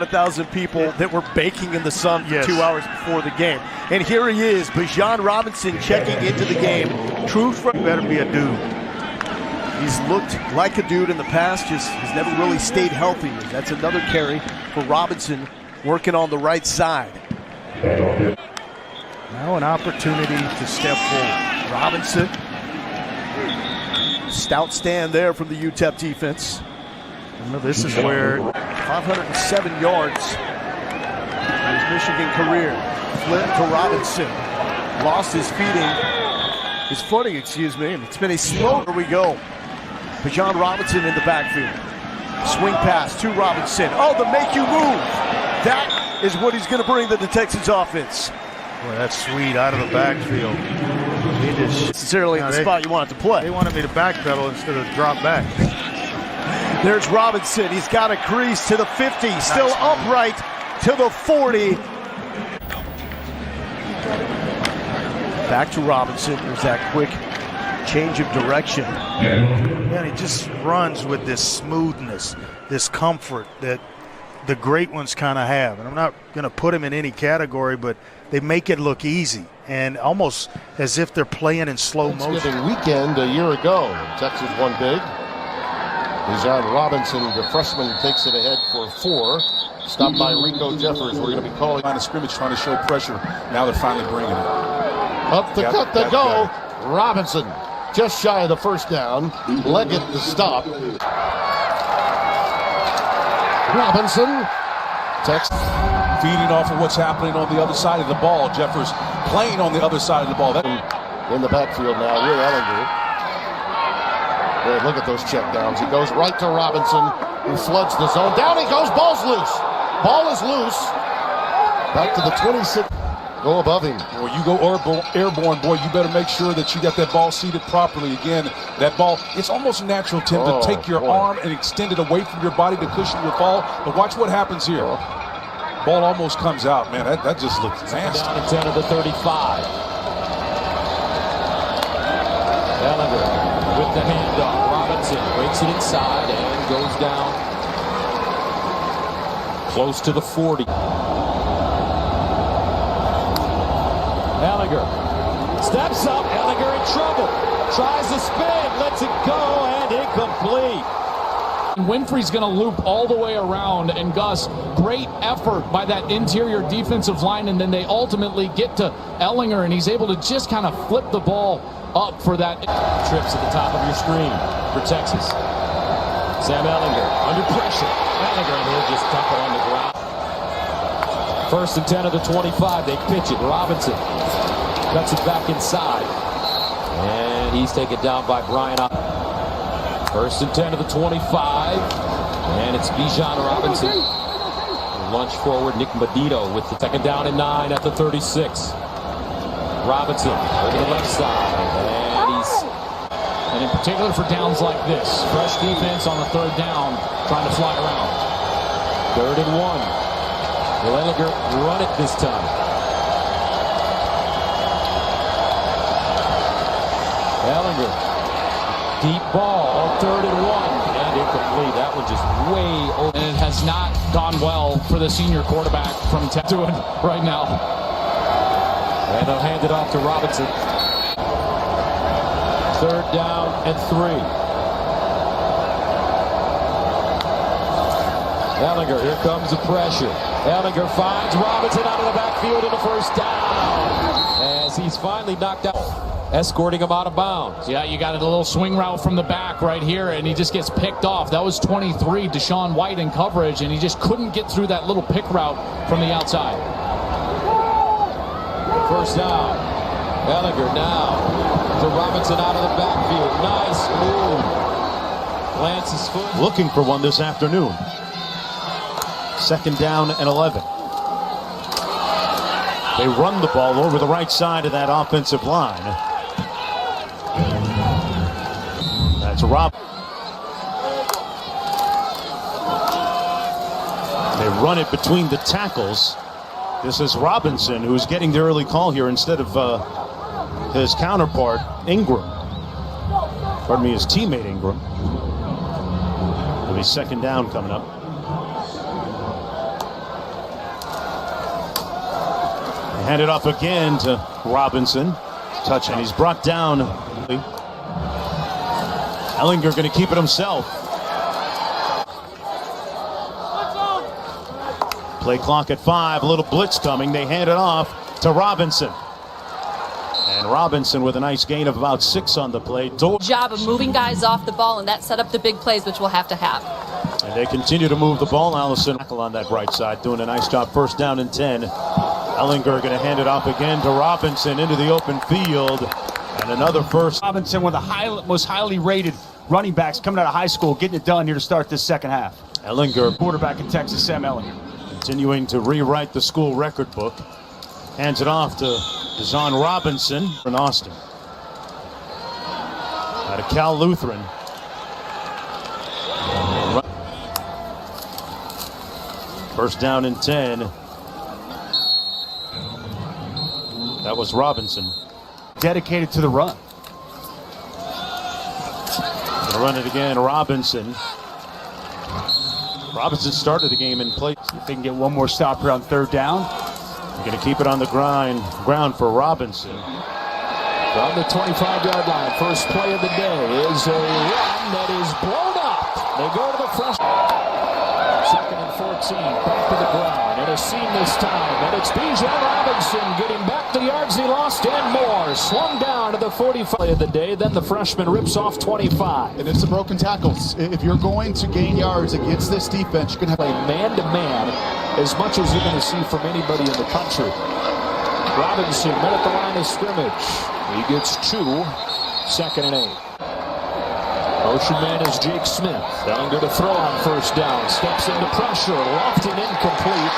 1,000 people that were baking in the sun for 2 hours before the game. And here he is, Bijan Robinson checking into the game. True front. Better be a dude. He's looked like a dude in the past, just has never really stayed healthy. That's another carry for Robinson working on the right side. Now an opportunity to step forward. Robinson. Stout stand there from the UTEP defense. This is where 507 yards in his Michigan career. Flip to Robinson. Lost his footing, and it's been a slow. Here we go. Bijan Robinson in the backfield. Swing pass to Robinson. Oh, the make you move. That is what he's going to bring to the Texans offense. Boy, that's sweet out of the backfield. He just necessarily in the spot you want it to play. They wanted me to backpedal instead of drop back. There's Robinson. He's got a crease to the 50. Still upright to the 40. Back to Robinson. There's that quick change of direction. Yeah, he just runs with this smoothness, this comfort that the great ones kind of have. And I'm not going to put him in any category, but they make it look easy and almost as if they're playing in slow motion. Thanksgiving weekend a year ago, Texas won big. Bijan Robinson, the freshman, takes it ahead for 4. Stopped by Rico Jeffers. We're going to be calling line of scrimmage, trying to show pressure. Now they're finally bringing it. Up the cut to go. Robinson just shy of the first down. Leggett to stop. Robinson. Texas Feeding off of what's happening on the other side of the ball. Jeffers playing on the other side of the ball. In the backfield now with Ellinger. Boy, look at those checkdowns. He goes right to Robinson, who floods the zone. Down he goes. Ball's loose. Ball is loose. Back to the 26. Go above him. Or you go airborne, boy, you better make sure that you got that ball seated properly. Again, that ball, it's almost natural, Tim, to take your arm and extend it away from your body to cushion your fall. But watch what happens here. Ball almost comes out. Man, that just looks nasty. Down to 10 of the 35. Ellinger with the handoff. Robinson breaks it inside and goes down close to the 40. Ellinger steps up. Ellinger in trouble. Tries to spin. Lets it go and incomplete. Winfrey's going to loop all the way around, and Gus, great effort by that interior defensive line, and then they ultimately get to Ellinger, and he's able to just kind of flip the ball up for that. Trips at the top of your screen for Texas. Sam Ellinger under pressure. Ellinger, and he'll just dump it on the ground. 1st and 10 of the 25. They pitch it. Robinson cuts it back inside, and he's taken down by Brian. 1st and 10 of the 25, and it's Bijan Robinson. Lunge forward, Nick Medito with the 2nd down and 9 at the 36. Robinson over the left side, and in particular for downs like this, fresh defense on the 3rd down, trying to fly around. 3rd and 1. Will Ellinger run it this time? Ellinger. Deep ball, 3rd and 1, and incomplete. That one just way over. And it has not gone well for the senior quarterback from doing right now. And they'll hand it off to Robinson. 3rd down and 3. Ellinger, here comes the pressure. Ellinger finds Robinson out of the backfield in the 1st down. As he's finally knocked out. Escorting him out of bounds. Yeah, you got a little swing route from the back right here, and he just gets picked off. That was 23, Deshaun White in coverage, and he just couldn't get through that little pick route from the outside. 1st down. Ellinger now to Robinson out of the backfield. Nice move. Plants his foot. Looking for one this afternoon. 2nd down and 11. They run the ball over the right side of that offensive line. That's Rob. They run it between the tackles. This is Robinson, who's getting the early call here instead of his counterpart, Ingram. Pardon me, his teammate, Ingram. It'll be 2nd down coming up. Hand it off again to Robinson. Touch, and he's brought down. Ellinger going to keep it himself. Play clock at 5. A little blitz coming. They hand it off to Robinson. And Robinson with a nice gain of about 6 on the play. Job of moving guys off the ball, and that set up the big plays, which we'll have to have. And they continue to move the ball. Allison on that right side doing a nice job. First down and 10. Ellinger going to hand it off again to Robinson into the open field. And another first. Robinson, one of the most highly rated running backs coming out of high school, getting it done here to start this second half. Ellinger, Quarterback in Texas, Sam Ellinger. continuing to rewrite the school record book. Hands it off to Bijan Robinson in Austin. Out of Cal Lutheran. First down and 10. That was Robinson. Dedicated to the run. Gonna run it again, Robinson. Robinson started the game in play. See if they can get one more stop here on third down. They're gonna keep it on the ground for Robinson. From the 25-yard line, first play of the day is a run that is blown up. They go to the front. Second and 14, back to the ground, and a seam this time, and it's Bijan Robinson getting back the yards he lost and more. Swung down to the 45 of the day, then the freshman rips off 25. And it's the broken tackles. If you're going to gain yards against this defense, you're going to Play man-to-man as much as you're going to see from anybody in the country. Robinson met at the line of scrimmage. He gets 2, second and 8. Motion man is Jake Smith. Ellinger to throw on first down. Steps into pressure. Lofted incomplete.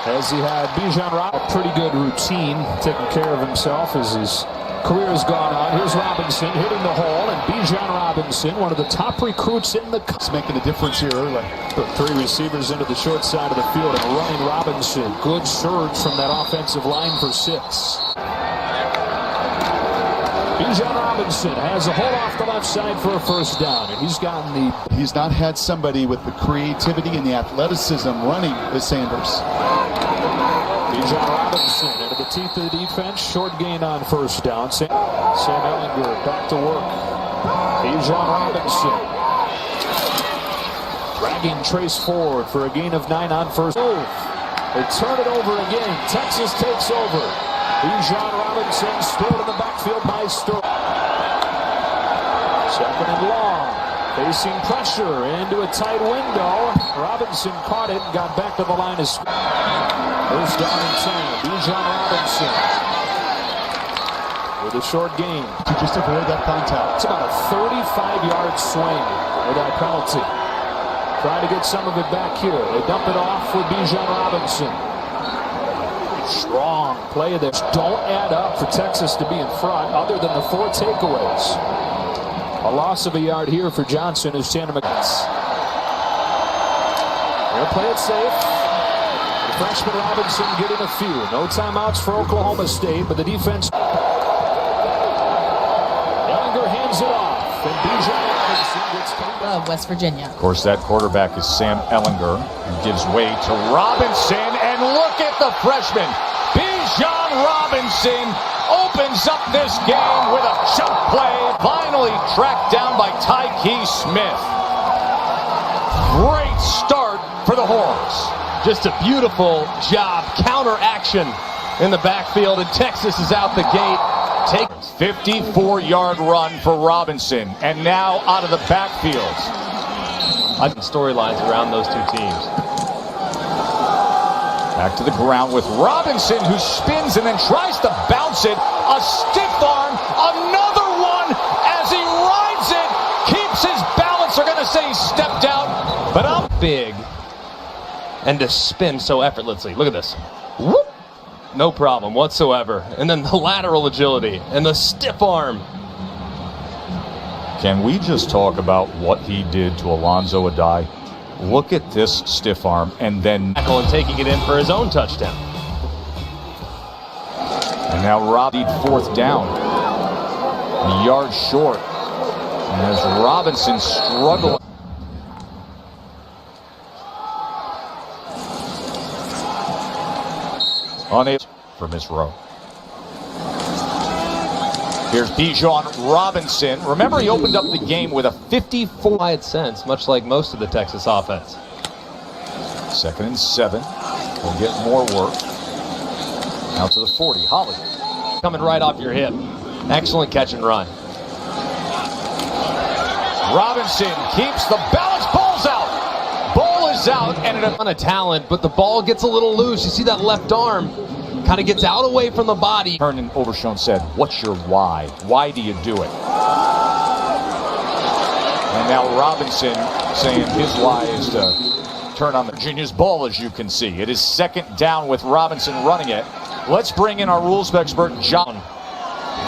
As he had Bijan Robinson. A pretty good routine. Taking care of himself as his career has gone on. Here's Robinson hitting the hole. And Bijan Robinson, one of the top recruits in the country. making a difference here early. Put 3 receivers into the short side of the field and running Robinson. Good surge from that offensive line for 6. Bijan Robinson has a hole off the left side for a first down, and he's gotten the... He's not had somebody with the creativity and the athleticism running as Sanders. Bijan Robinson into the teeth of the defense. Short gain on first down. Sam Ellinger back to work. Bijan Robinson. Dragging Trace forward for a gain of 9 on first. Move. They turn it over again. Texas takes over. Bijan Robinson stood in the backfield by Sturr. Second and long. Facing pressure into a tight window. Robinson caught it and got back to the line of scrimmage. First down and 10. Bijan Robinson with a short gain. To just avoid that contact. It's about a 35-yard swing with that penalty. Trying to get some of it back here. They dump it off with Bijan Robinson. Strong play that don't add up for Texas to be in front other than the 4 takeaways. A loss of a yard here for Johnson as Santa McGinnis. They'll play it safe. The freshman Robinson getting a few. No timeouts for Oklahoma State, but the defense. Ellinger hands it off, and Bijan Robinson gets Of West Virginia. Of course, that quarterback is Sam Ellinger, who gives way to Robinson, and look at the freshman. Bijan Robinson opens up this game with a chunk play, finally tracked down by Tyke Smith. Great start for the Horns. Just a beautiful job, counter action in the backfield, and Texas is out the gate. Take 54-yard run for Robinson, and now out of the backfield. Storylines around those two teams. Back to the ground with Robinson, who spins and then tries to bounce it. A stiff arm, another one as he rides it, keeps his balance. They're going to say he stepped out, but I'm big. And to spin so effortlessly. Look at this. Whoop. No problem whatsoever. And then the lateral agility and the stiff arm. Can we just talk about what he did to Alonzo Adai? Look at this stiff arm and then And taking it in for his own touchdown. and now Robbie 4th down. A yard short. And as Robinson struggled. On it, for Miss Rowe. Here's Bijan Robinson. Remember, he opened up the game with a 54. Quiet sense, much like most of the Texas offense. 2nd and 7. We'll get more work. Out to the 40. Holly. Coming right off your hip. Excellent catch and run. Robinson keeps the balance. Ball's out. Ball is out. And a ton of talent, but the ball gets a little loose. You see that left arm kind of gets out away from the body. Hernan Overshone said, "What's your why? Why do you do it?" And now Robinson saying his why is to turn on the Virginia's ball, as you can see. It is 2nd down with Robinson running it. Let's bring in our rules expert, John.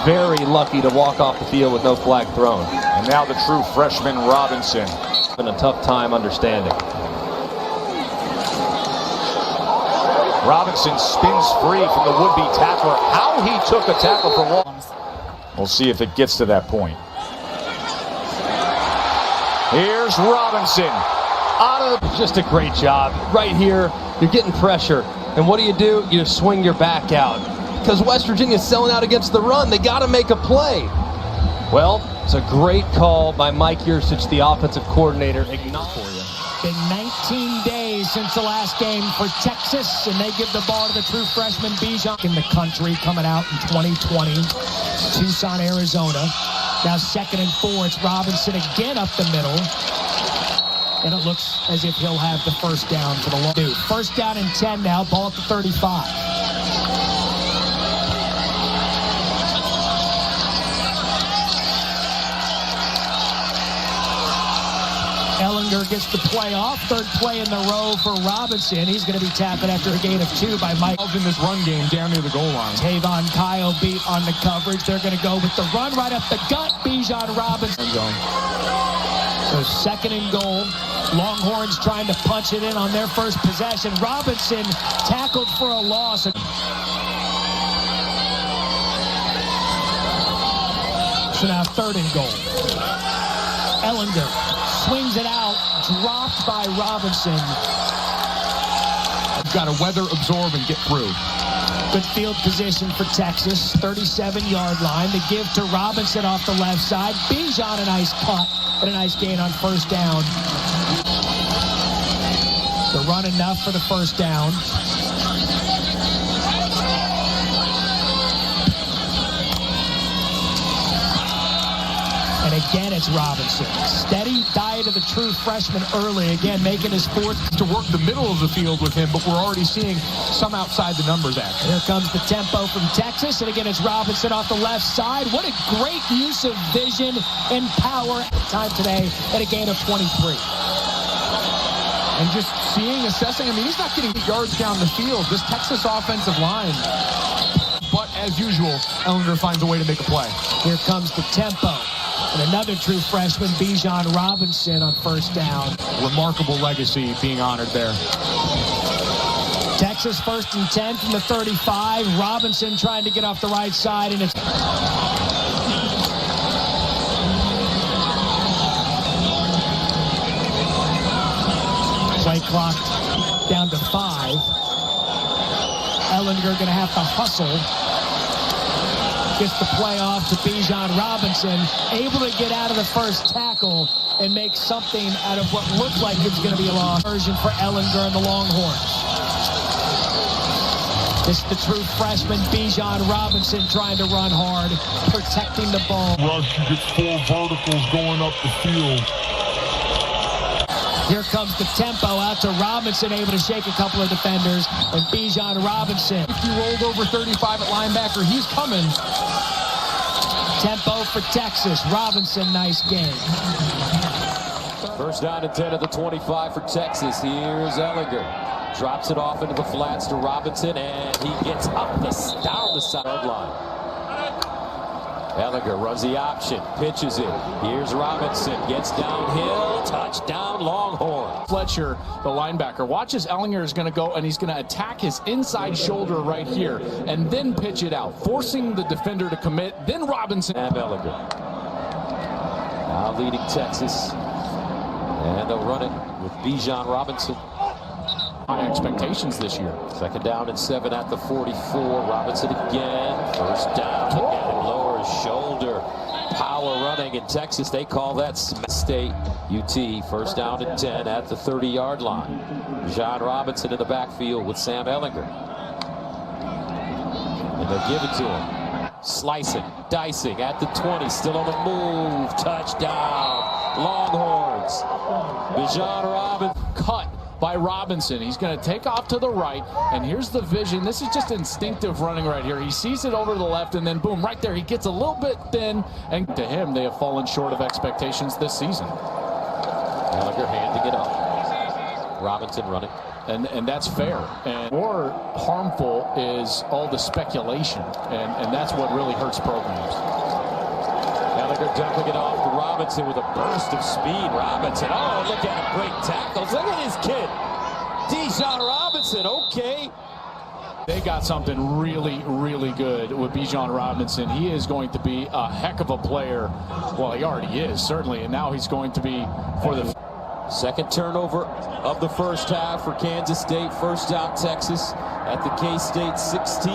Very lucky to walk off the field with no flag thrown. And now the true freshman, Robinson. Been a tough time understanding. Robinson spins free from the would-be tackler. How he took a tackle for long. We'll see if it gets to that point. Here's Robinson. Just a great job. Right here, you're getting pressure. And what do? You swing your back out. Because West Virginia's selling out against the run. They got to make a play. Well, it's a great call by Mike Yursich, the offensive coordinator. For you. Been 19 days since the last game for Texas, and they give the ball to the true freshman Bijan. In the country, coming out in 2020, Tucson, Arizona. Now 2nd and 4, it's Robinson again up the middle. And it looks as if he'll have the first down for the long. 1st down and 10 now, ball at the 35. Ellinger gets the play off. 3rd play in the row for Robinson. He's going to be tapped after a gain of 2 by Mike. In this run game down near the goal line. Tavon Kyle beat on the coverage. They're going to go with the run right up the gut. Bijan Robinson. So 2nd and goal. Longhorns trying to punch it in on their first possession. Robinson tackled for a loss. So now 3rd and goal. Ellinger swings it out, dropped by Robinson. Got to weather, absorb, and get through. Good field position for Texas, 37-yard line. The give to Robinson off the left side. Bijan a nice cut and a nice gain on 1st down. The run enough for the 1st down. And again, it's Robinson. Steady diet of the true freshman early. Again, making his 4th. To work the middle of the field with him, but we're already seeing some outside the numbers action. Here comes the tempo from Texas. And again, it's Robinson off the left side. What a great use of vision and power. Time today at a gain of 23. And just seeing, assessing, I mean, he's not getting yards down the field. This Texas offensive line. But as usual, Ellinger finds a way to make a play. Here comes the tempo. And another true freshman, Bijan Robinson on 1st down. Remarkable legacy being honored there. Texas 1st and 10 from the 35. Robinson trying to get off the right side, and it's... Play clock down to 5. Ellinger going to have to hustle. Gets the play off to Bijan Robinson, able to get out of the first tackle and make something out of what looked like it's going to be a loss. Version for Ellinger and the Longhorns. This is the true freshman, Bijan Robinson, trying to run hard, protecting the ball. Rush gets 4 verticals going up the field. Here comes the tempo out to Robinson, able to shake a couple of defenders, and Bijan Robinson. If you rolled over 35 at linebacker, he's coming. Tempo for Texas. Robinson, nice game. 1st down and 10 at the 25 for Texas. Here's Ellinger. Drops it off into the flats to Robinson, and he gets up down the sideline. Ellinger runs the option, pitches it. Here's Robinson, gets downhill, touchdown Longhorn. Fletcher, the linebacker, watches Ellinger is going to go, and he's going to attack his inside shoulder right here, and then pitch it out, forcing the defender to commit. Then Robinson and Ellinger. Now leading Texas, and they'll run it with Bijan Robinson. high expectations this year. Second down and 7 at the 44. Robinson again. First down. Again, lower his shoulder. Power running in Texas. They call that State. UT first down and 10 at the 30-yard line. Bijan Robinson in the backfield with Sam Ehlinger. And they'll give it to him. Slicing, dicing at the 20. Still on the move. Touchdown. Longhorns. Bijan Robinson. Cut by Robinson. He's going to take off to the right, and here's the vision. This is just instinctive running right here. He sees it over to the left, and then boom, right there, he gets a little bit thin, and to him, they have fallen short of expectations this season. Ehlinger handing it up. Robinson running. And that's fair. And more harmful is all the speculation, and that's what really hurts programs. Ehlinger dumping it off to Robinson with a burst of speed. Robinson, oh, look at him, great tackles. Look at his kid. Bijan Robinson, okay. They got something really, really good with Bijan Robinson. He is going to be a heck of a player. Well, he already is, certainly, and now he's going to be for the second turnover of the first half for Kansas State. First down, Texas at the K-State 16.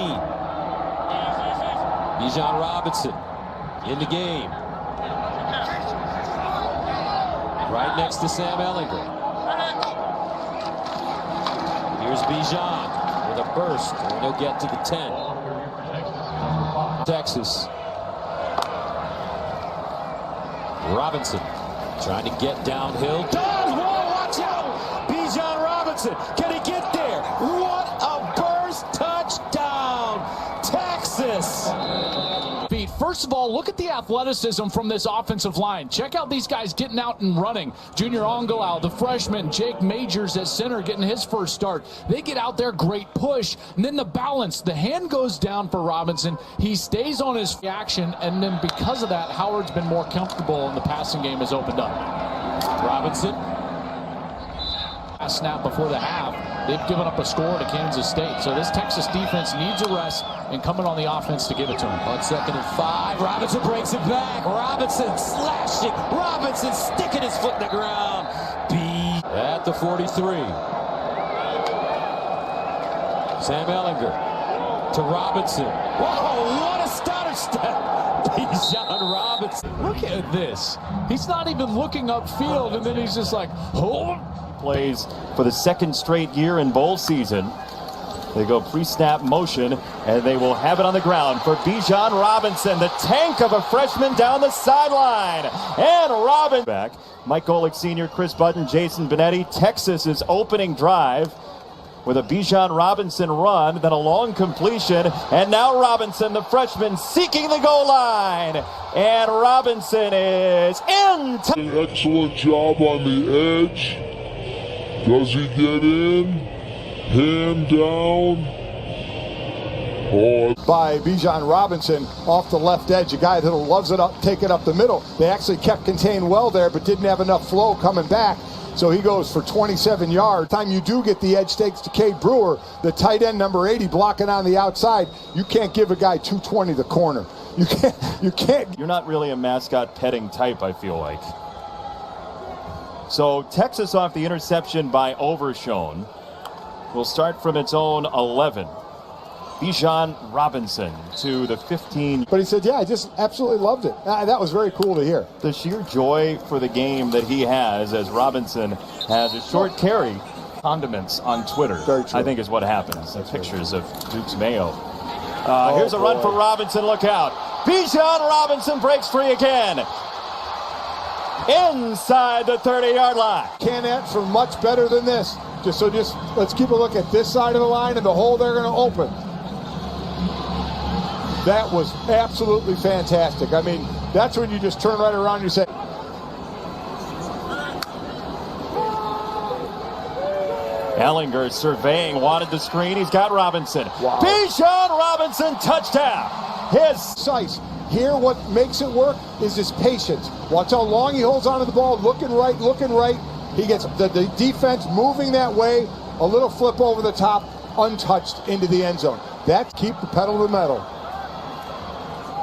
Bijan Robinson in the game. Right next to Sam Ehlinger. Here's Bijan with a burst, and he'll get to the 10. Texas. Robinson trying to get downhill. Does! Whoa, watch out! Bijan Robinson, can he get there? What a burst! Touchdown! Texas! First of all, look at the athleticism from this offensive line. Check out these guys getting out and running. Junior Ongalau, the freshman, Jake Majors at center getting his first start. They get out there, great push. And then the balance, the hand goes down for Robinson. He stays on his action, and then because of that, Howard's been more comfortable and the passing game has opened up. Robinson. Last snap before the half, they've given up a score to Kansas State. So this Texas defense needs a rest and coming on the offense to give it to him. 1 second and 5. Robinson breaks it back. Robinson slashing. Robinson sticking his foot in the ground. At the 43. Sam Ehlinger to Robinson. Whoa, what a stutter step. Bijan Robinson. Look at this. He's not even looking upfield, and then he's just like, hold. Plays for the second straight year in bowl season. They go pre-snap motion, and they will have it on the ground for Bijan Robinson, the tank of a freshman down the sideline. And Robinson back. Mike Golick Sr., Chris Button, Jason Benetti. Texas's opening drive with a Bijan Robinson run, then a long completion, and now Robinson, the freshman, seeking the goal line. And Robinson is in. Excellent job on the edge. Does he get in? Hand down. Oh. By Bijan Robinson off the left edge, a guy that loves it up, take it up the middle. They actually kept contained well there, but didn't have enough flow coming back. So he goes for 27 yards. Time you do get the edge takes to Cade Brewer, the tight end number 80 blocking on the outside. You can't give a guy 220 the corner. You can't. You're not really a mascot petting type, I feel like. So Texas off the interception by Overshone will start from its own 11. Bijan Robinson to the 15. But he said, yeah, I just absolutely loved it. That was very cool to hear. The sheer joy for the game that he has as Robinson has a short carry. Condiments on Twitter, I think, is what happens. The pictures of Duke's Mayo. Here's a run for Robinson. Look out. Bijan Robinson breaks free again. Inside the 30-yard line. Can't ask for much better than this. Just let's keep a look at this side of the line and the hole they're going to open. That was absolutely fantastic. I mean, that's when you just turn right around and you say, Ehlinger surveying, wanted the screen. He's got Robinson. Wow. Bijan Robinson, touchdown. His size. Here, what makes it work is his patience. Watch how long he holds onto the ball, looking right. He gets the defense moving that way, a little flip over the top, untouched into the end zone. That keep the pedal to the metal.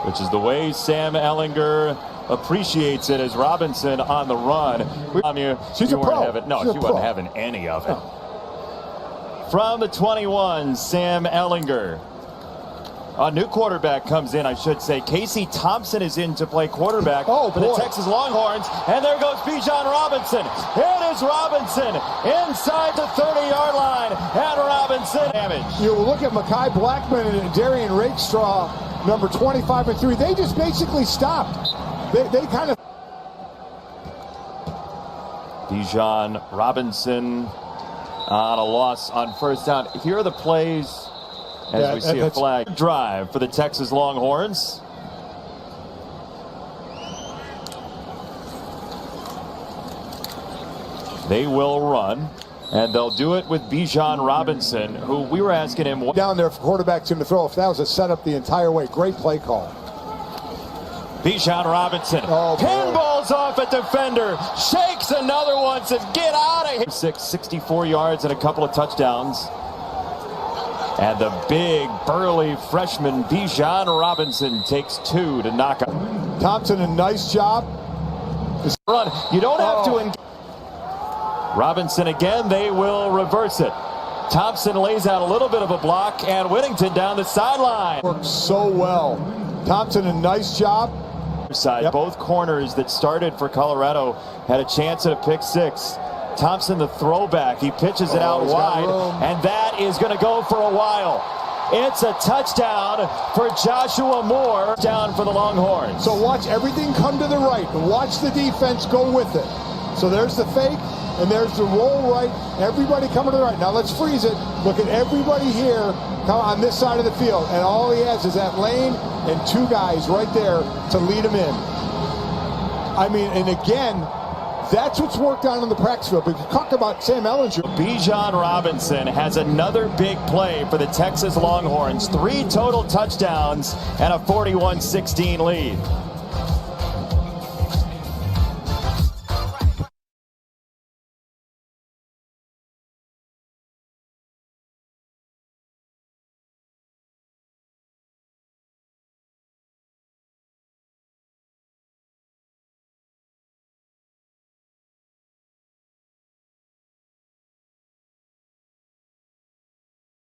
Which is the way Sam Ehlinger appreciates it as Robinson on the run. She's a pro. No, she wasn't having any of it. from the 21, Sam Ehlinger. A new quarterback comes in, I should say. Casey Thompson is in to play quarterback for the Texas Longhorns. And there goes Bijan Robinson. It is Robinson inside the 30-yard line. And Robinson damage. You look at Mekhi Blackman and Darian Rakestraw, number 25 and 3. They just basically stopped. They kind of. Bijan Robinson on a loss on first down. Here are the plays as we see a flag drive for the Texas Longhorns. They will run, and they'll do it with Bijan Robinson, who we were asking him. Down there for quarterbacks in the throw. If that was a setup the entire way, great play call. Bijan Robinson pinballs off a defender, shakes another one, says get out of here. 64 yards and a couple of touchdowns. And the big burly freshman Bijan Robinson takes 2 to knock out. Thompson, a nice job. Run. You don't have to. Robinson again, they will reverse it. Thompson lays out a little bit of a block, and Whittington down the sideline. Works so well. Thompson, a nice job. Side. Both corners that started for Colorado had a chance at a pick six. Thompson, the throwback, he pitches it out wide, and that is going to go for a while. It's a touchdown for Joshua Moore, down for the Longhorns. So watch everything come to the right, and watch the defense go with it. So there's the fake, and there's the roll right. Everybody coming to the right. Now let's freeze it. Look at everybody here come on this side of the field, and all he has is that lane and 2 guys right there to lead him in. I mean, and again, that's what's worked on in the practice field. But you talk about Sam Ehlinger. Bijan Robinson has another big play for the Texas Longhorns. 3 total touchdowns and a 41-16 lead.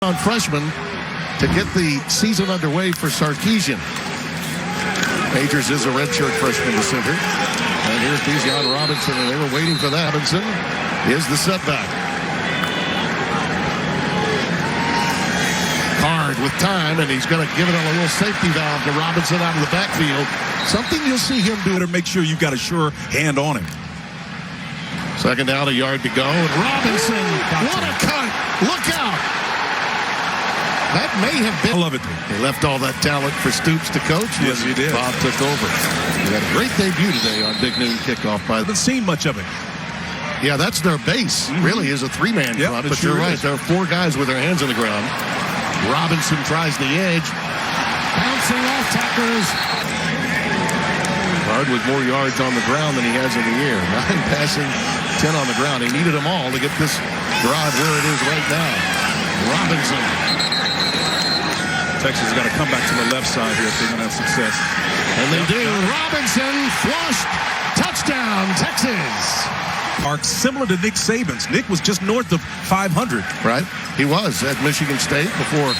On freshman to get the season underway for Sarkisian. Majors is a redshirt freshman to center. And here's Bijan Robinson, and they were waiting for that. Robinson is the setback. Card with time, and he's going to give it a little safety valve to Robinson out of the backfield. Something you'll see him do to make sure you've got a sure hand on him. Second down, a yard to go. And Robinson, what a cut! Look out! That may have been. I love it. They left all that talent for Stoops to coach. Yes, he did. Bob took over. He had a great debut today on Big Noon Kickoff. I haven't seen much of it. Yeah, that's their base. Really is a 3-man front. But you're right. There are 4 guys with their hands on the ground. Robinson tries the edge. Bouncing off tackles. Hard with more yards on the ground than he has in the air. 9 passing, 10 on the ground. He needed them all to get this drive where it is right now. Robinson. Texas has got to come back to the left side here if they're going to have success. And they do. Robinson flushed. Touchdown, Texas. Arc similar to Nick Saban's. Nick was just north of 500. Right. He was at Michigan State before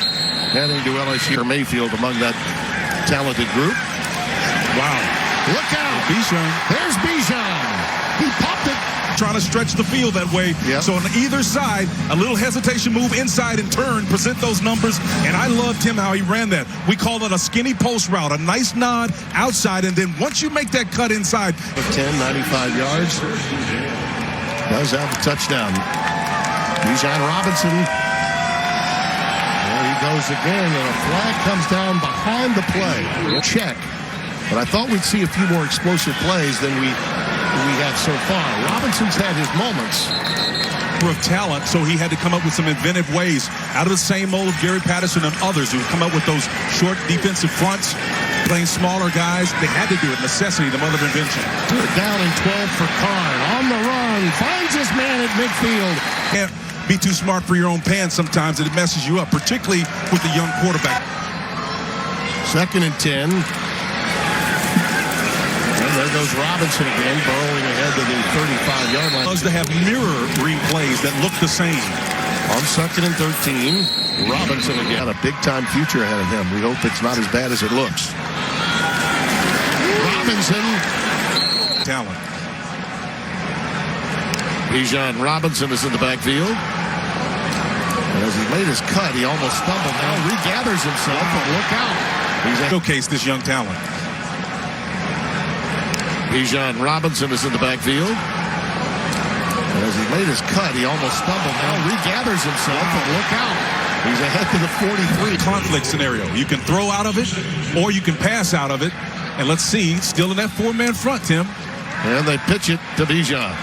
heading to LSU or Mayfield among that talented group. Wow. Look out. Bijan. There's Bijan. He popped it. Trying to stretch the field that way. Yep. So on either side, a little hesitation move inside and turn, present those numbers. And I loved him how he ran that. We call it a skinny post route, a nice nod outside. And then once you make that cut inside. 10, 95 yards. Does have a touchdown. Bijan Robinson. There he goes again. And a flag comes down behind the play. Check. But I thought we'd see a few more explosive plays than we have so far. Robinson's had his moments. Of talent, so he had to come up with some inventive ways out of the same mold of Gary Patterson and others who come up with those short defensive fronts, playing smaller guys. They had to do it. Necessity, the mother of invention. Down and 12 for Carr. On the run. Finds his man at midfield. Can't be too smart for your own pants sometimes, and it messes you up, particularly with a young quarterback. 2nd and 10. There goes Robinson again, burrowing ahead to the 35-yard line. Loves to have mirror replays that look the same. On 2nd and 13, Robinson again. A big-time future ahead of him. We hope it's not as bad as it looks. Robinson. Talent. Bijan Robinson is in the backfield. And as he made his cut, he almost stumbled. Now regathers himself, and look out. He's showcase this young talent. Bijan Robinson is in the backfield. And as he made his cut, he almost stumbled. Now regathers himself, and look out. He's ahead to the 43. Conflict scenario. You can throw out of it, or you can pass out of it. And let's see, still in that four-man front, Tim. And they pitch it to Bijan.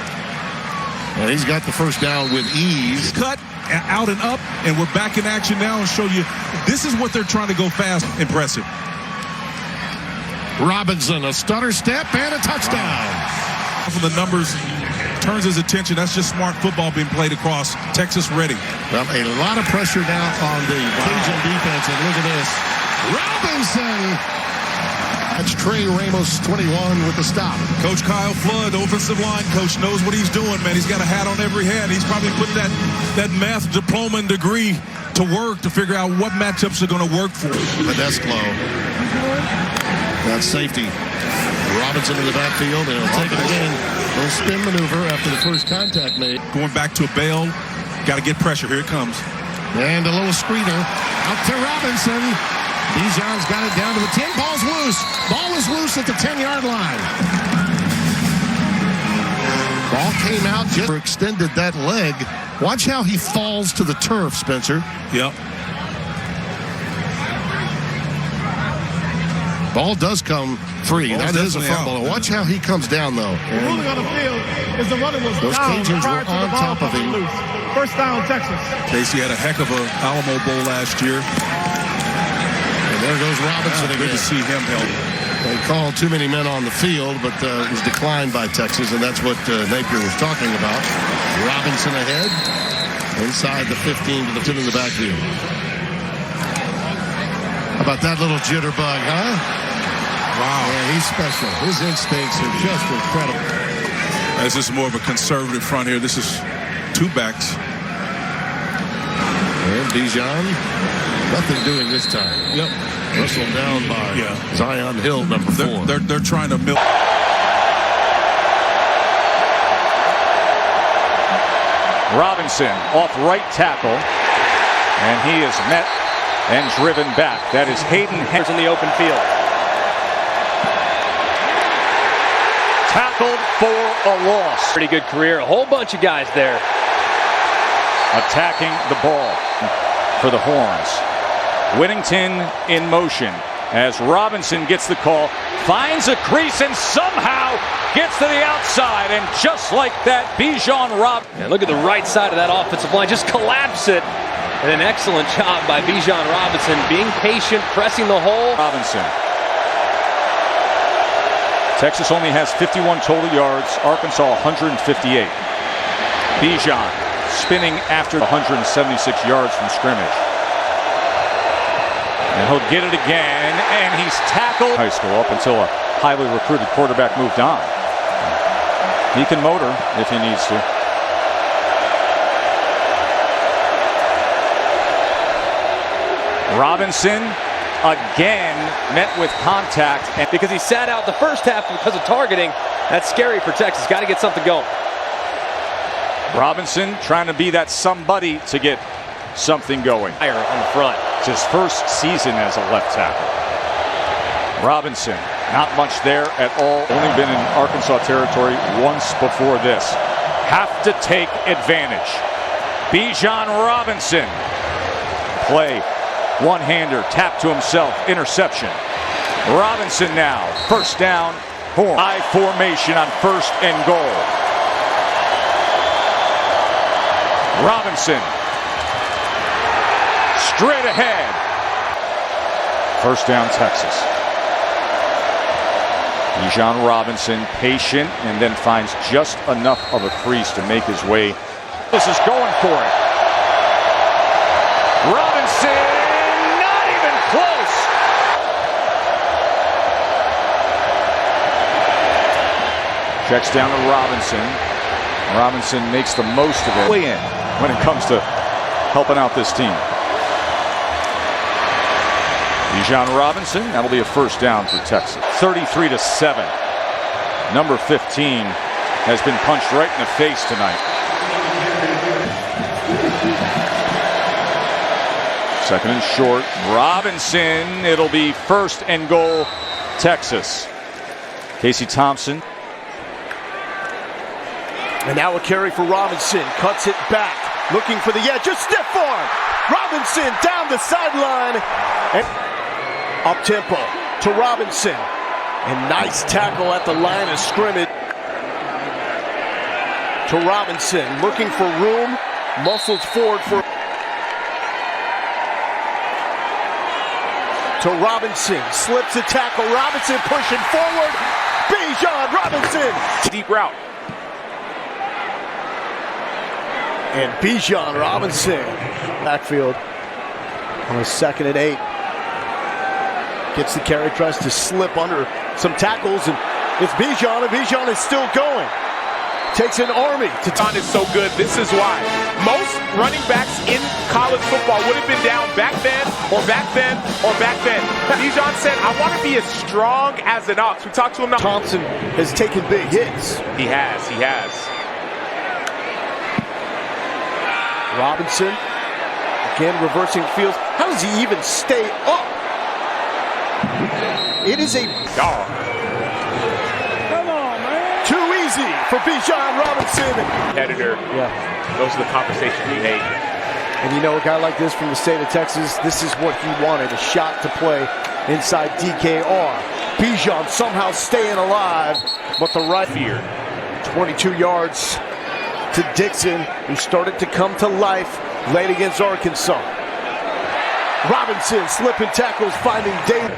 And he's got the first down with ease. Cut out and up, and we're back in action now and show you this is what they're trying to go fast. Impressive. Robinson, a stutter step and a touchdown. For the numbers, turns his attention. That's just smart football being played across. Texas ready. Well, a lot of pressure now on the Cajun defense, and look at this. Robinson. That's Trey Ramos, 21, with the stop. Coach Kyle Flood, offensive line coach, knows what he's doing, man. He's got a hat on every head. He's probably put that math diploma and degree to work to figure out what matchups are going to work for him. Tedesco. That's safety. Robinson in the backfield, and he'll take it again. Little spin maneuver after the first contact made. Going back to a bail. Got to get pressure. Here it comes. And a little screener out to Robinson. Bijan's got it down to the 10. Ball's loose. Ball is loose at the 10-yard line. Ball came out, just extended that leg. Watch how he falls to the turf, Spencer. Yep. Ball does come free. Ball's that is a fumble. Out. Watch how he comes down, though. The ruling on the field is the runner was those down Cajuns prior were to the on ball top of him. loose. First down, Texas. Casey had a heck of a Alamo Bowl last year. And there goes Robinson again. Good to see him help. They called too many men on the field, but it was declined by Texas, and that's what Napier was talking about. Robinson ahead, inside the 15 to the backfield. How about that little jitterbug, huh? Wow. Yeah, he's special. His instincts are just incredible. This is more of a conservative front here. This is two backs. And Bijan, nothing doing this time. Yep. Wrestled down by Zion Hill, number 4. They're trying to milk. Robinson off right tackle, and he is met and driven back. That is Hayden Henderson in the open field. Tackled for a loss. Pretty good career. A whole bunch of guys there. Attacking the ball for the Horns. Whittington in motion as Robinson gets the call, finds a crease and somehow gets to the outside, and just like that, Bijan Robinson. And look at the right side of that offensive line, just collapse it. And an excellent job by Bijan Robinson, being patient, pressing the hole. Robinson. Texas only has 51 total yards, Arkansas 158. Bijan spinning after 176 yards from scrimmage. And he'll get it again, and he's tackled. High school up until a highly recruited quarterback moved on. He can motor if he needs to. Robinson again met with contact. And because he sat out the first half because of targeting, that's scary for Texas. Got to get something going. Robinson trying to be that somebody to get something going. Higher on the front. It's his first season as a left tackle. Robinson, not much there at all. Only been in Arkansas territory once before this. Have to take advantage. Bijan Robinson. Play. One-hander, tap to himself, interception. Robinson now, first down, Horn. High formation on first and goal. Robinson. Straight ahead. First down, Texas. Bijan Robinson, patient, and then finds just enough of a crease to make his way. This is going for it. Robinson, not even close. Checks down to Robinson. Robinson makes the most of it when it comes to helping out this team. Bijan Robinson, that'll be a first down for Texas. 33-7. Number 15 has been punched right in the face tonight. Second and short. Robinson, it'll be first and goal, Texas. Casey Thompson. And now a carry for Robinson. Cuts it back. Looking for the edge. A stiff arm. Robinson down the sideline. And up tempo to Robinson. And nice tackle at the line of scrimmage. To Robinson. Looking for room. Muscles forward for. To Robinson. Slips a tackle. Robinson pushing forward. Bijan Robinson. Deep route. And Bijan Robinson. Backfield on a 2nd and 8. Gets the carry, tries to slip under some tackles, and it's Bijan, and Bijan is still going. Takes an army to Bijan is so good. This is why. Most running backs in college football would have been down back then, or back then, or back then. Bijan said, I want to be as strong as an ox. We talked to him now. Thompson has taken big hits. He has. Robinson, again reversing fields. How does he even stay up? It is a dog. Come on, man. Too easy for Bijan Robinson. Editor. Yeah. Those are the conversations we made. And you know, a guy like this from the state of Texas, this is what he wanted, a shot to play inside DKR. Bijan somehow staying alive, but the right here, 22 yards to Dixon, who started to come to life late against Arkansas. Robinson slipping tackles, finding David.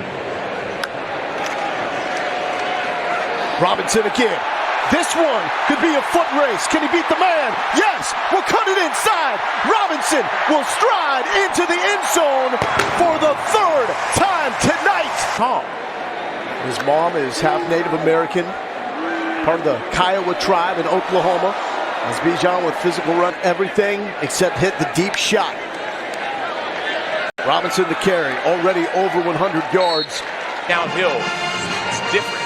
Robinson again. This one could be a foot race. Can he beat the man? Yes. We'll cut it inside. Robinson will stride into the end zone for the 3rd time tonight. His mom is half Native American, part of the Kiowa tribe in Oklahoma. As Bijan with physical run, everything except hit the deep shot. Robinson the carry, already over 100 yards. Downhill, it's different.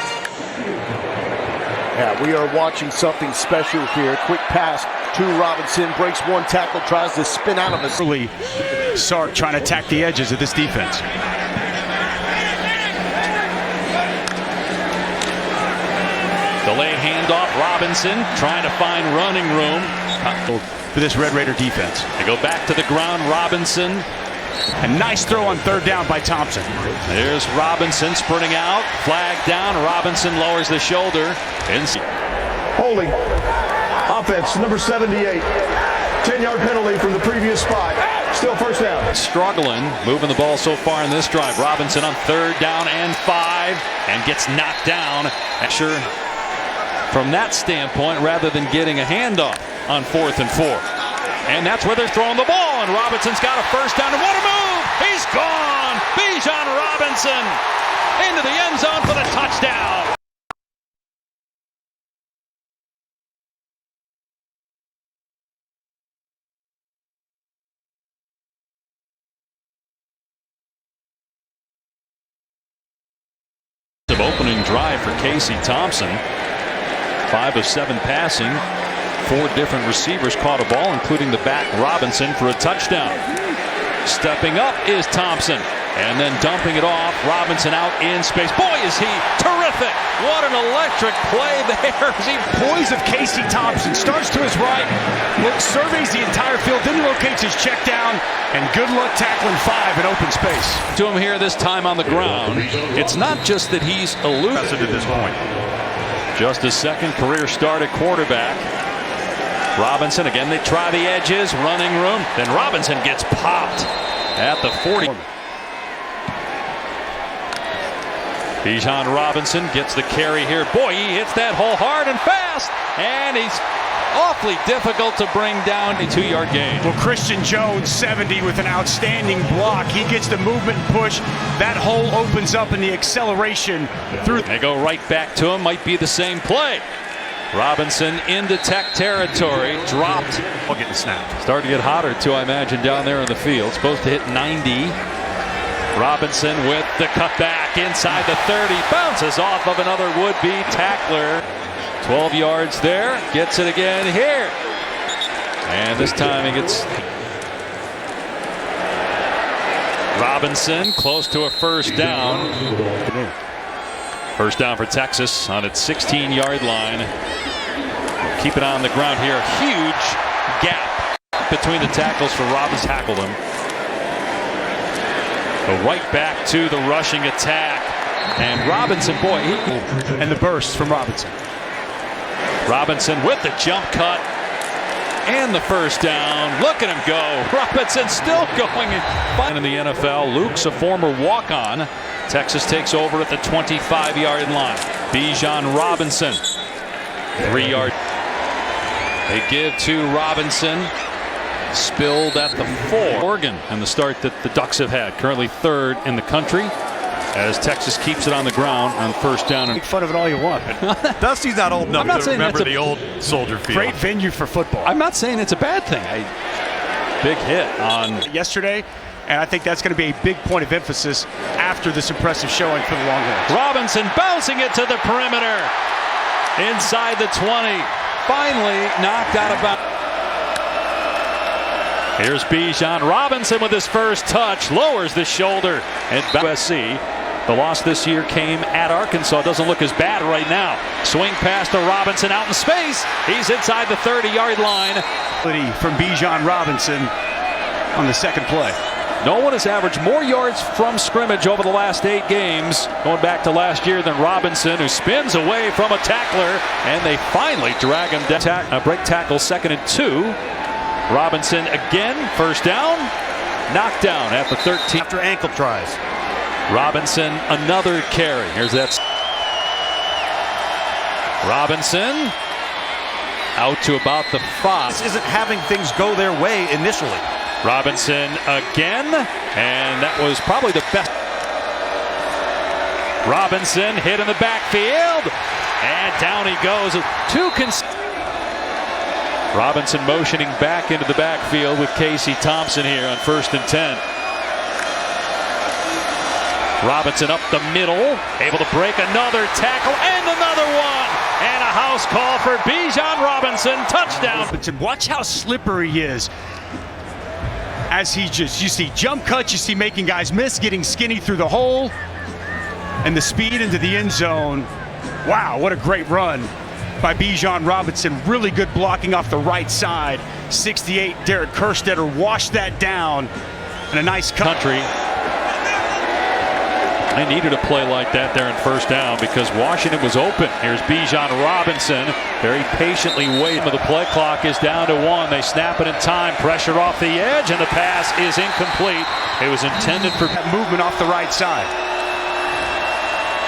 Yeah, we are watching something special here. Quick pass to Robinson, breaks one tackle, tries to spin out of it. Early Sark trying to attack the edges of this defense. Delayed handoff, Robinson trying to find running room for this Red Raider defense. They go back to the ground, Robinson. A nice throw on 3rd down by Thompson. There's Robinson sprinting out, flag down, Robinson lowers the shoulder. Holding, offense, number 78. 10-yard penalty from the previous spot. Still first down. Struggling, moving the ball so far in this drive. Robinson on 3rd down and 5, and gets knocked down. Sure. From that standpoint, rather than getting a handoff on 4th and 4. And that's where they're throwing the ball, and Robinson's got a first down, and what a move! He's gone! Bijan Robinson into the end zone for the touchdown! Opening drive for Casey Thompson. 5 of 7 passing. 4 different receivers caught a ball, including the back Robinson for a touchdown. Stepping up is Thompson, and then dumping it off. Robinson out in space. Boy, is he terrific! What an electric play there. Poise of Casey Thompson starts to his right, surveys the entire field, then locates his check down, and good luck tackling 5 in open space. To him here this time on the ground. It's not just that he's elusive at this point. Just his 2nd career start at quarterback. Robinson, again, they try the edges, running room. Then Robinson gets popped at the 40. Bijan Robinson gets the carry here. Boy, he hits that hole hard and fast. And he's awfully difficult to bring down a 2-yard gain. Well, Christian Jones, 70, with an outstanding block. He gets the movement and push. That hole opens up in the acceleration through. They go right back to him. Might be the same play. Robinson into Tech territory, dropped. We'll get the snap. Starting to get hotter too, I imagine, down there in the field. Supposed to hit 90. Robinson with the cutback inside the 30. Bounces off of another would-be tackler. 12 yards there. Gets it again here. And this time he gets Robinson close to a first down. First down for Texas on its 16-yard line. Keep it on the ground here. Huge gap between the tackles for Robinson. Tackled him. Go right back to the rushing attack. And Robinson, boy. And the burst from Robinson. Robinson with the jump cut. And the first down. Look at him go. Robinson still going. In the NFL, Luke's a former walk-on. Texas takes over at the 25-yard line. Bijan Robinson. 3-yard. They give to Robinson. Spilled at the 4. Oregon and the start that the Ducks have had. Currently 3rd in the country. As Texas keeps it on the ground on first down. Make fun of it all you want. Dusty's not old enough to remember the old Soldier Field. Great venue for football. I'm not saying it's a bad thing. Big hit on yesterday, and I think that's going to be a big point of emphasis after this impressive showing for the Longhorns. Robinson bouncing it to the perimeter. Inside the 20. Finally knocked out of bounds. Here's Bijan Robinson with his first touch. Lowers the shoulder. And USC. The loss this year came at Arkansas. Doesn't look as bad right now. Swing pass to Robinson out in space. He's inside the 30-yard line. From Bijan Robinson on the second play. No one has averaged more yards from scrimmage over the last 8 games, going back to last year, than Robinson, who spins away from a tackler, and they finally drag him down. Break tackle, 2nd and 2. Robinson again, first down. Knocked down at the 13. After ankle tries. Robinson, another carry. Here's that. Robinson out to about the 5. This isn't having things go their way initially. Robinson again, and that was probably the best. Robinson hit in the backfield, and down he goes. Robinson motioning back into the backfield with Casey Thompson here on 1st and 10. Robinson up the middle, able to break another tackle and another one. And a house call for Bijan Robinson, touchdown. Watch how slippery he is. As you see jump cuts, you see making guys miss, getting skinny through the hole, and the speed into the end zone. Wow, what a great run by Bijan Robinson. Really good blocking off the right side. 68, Derek Kerstetter washed that down, and a nice country. They needed a play like that there in first down because Washington was open. Here's Bijan Robinson, very patiently waiting. The play clock is down to 1. They snap it in time. Pressure off the edge, and the pass is incomplete. It was intended for movement off the right side.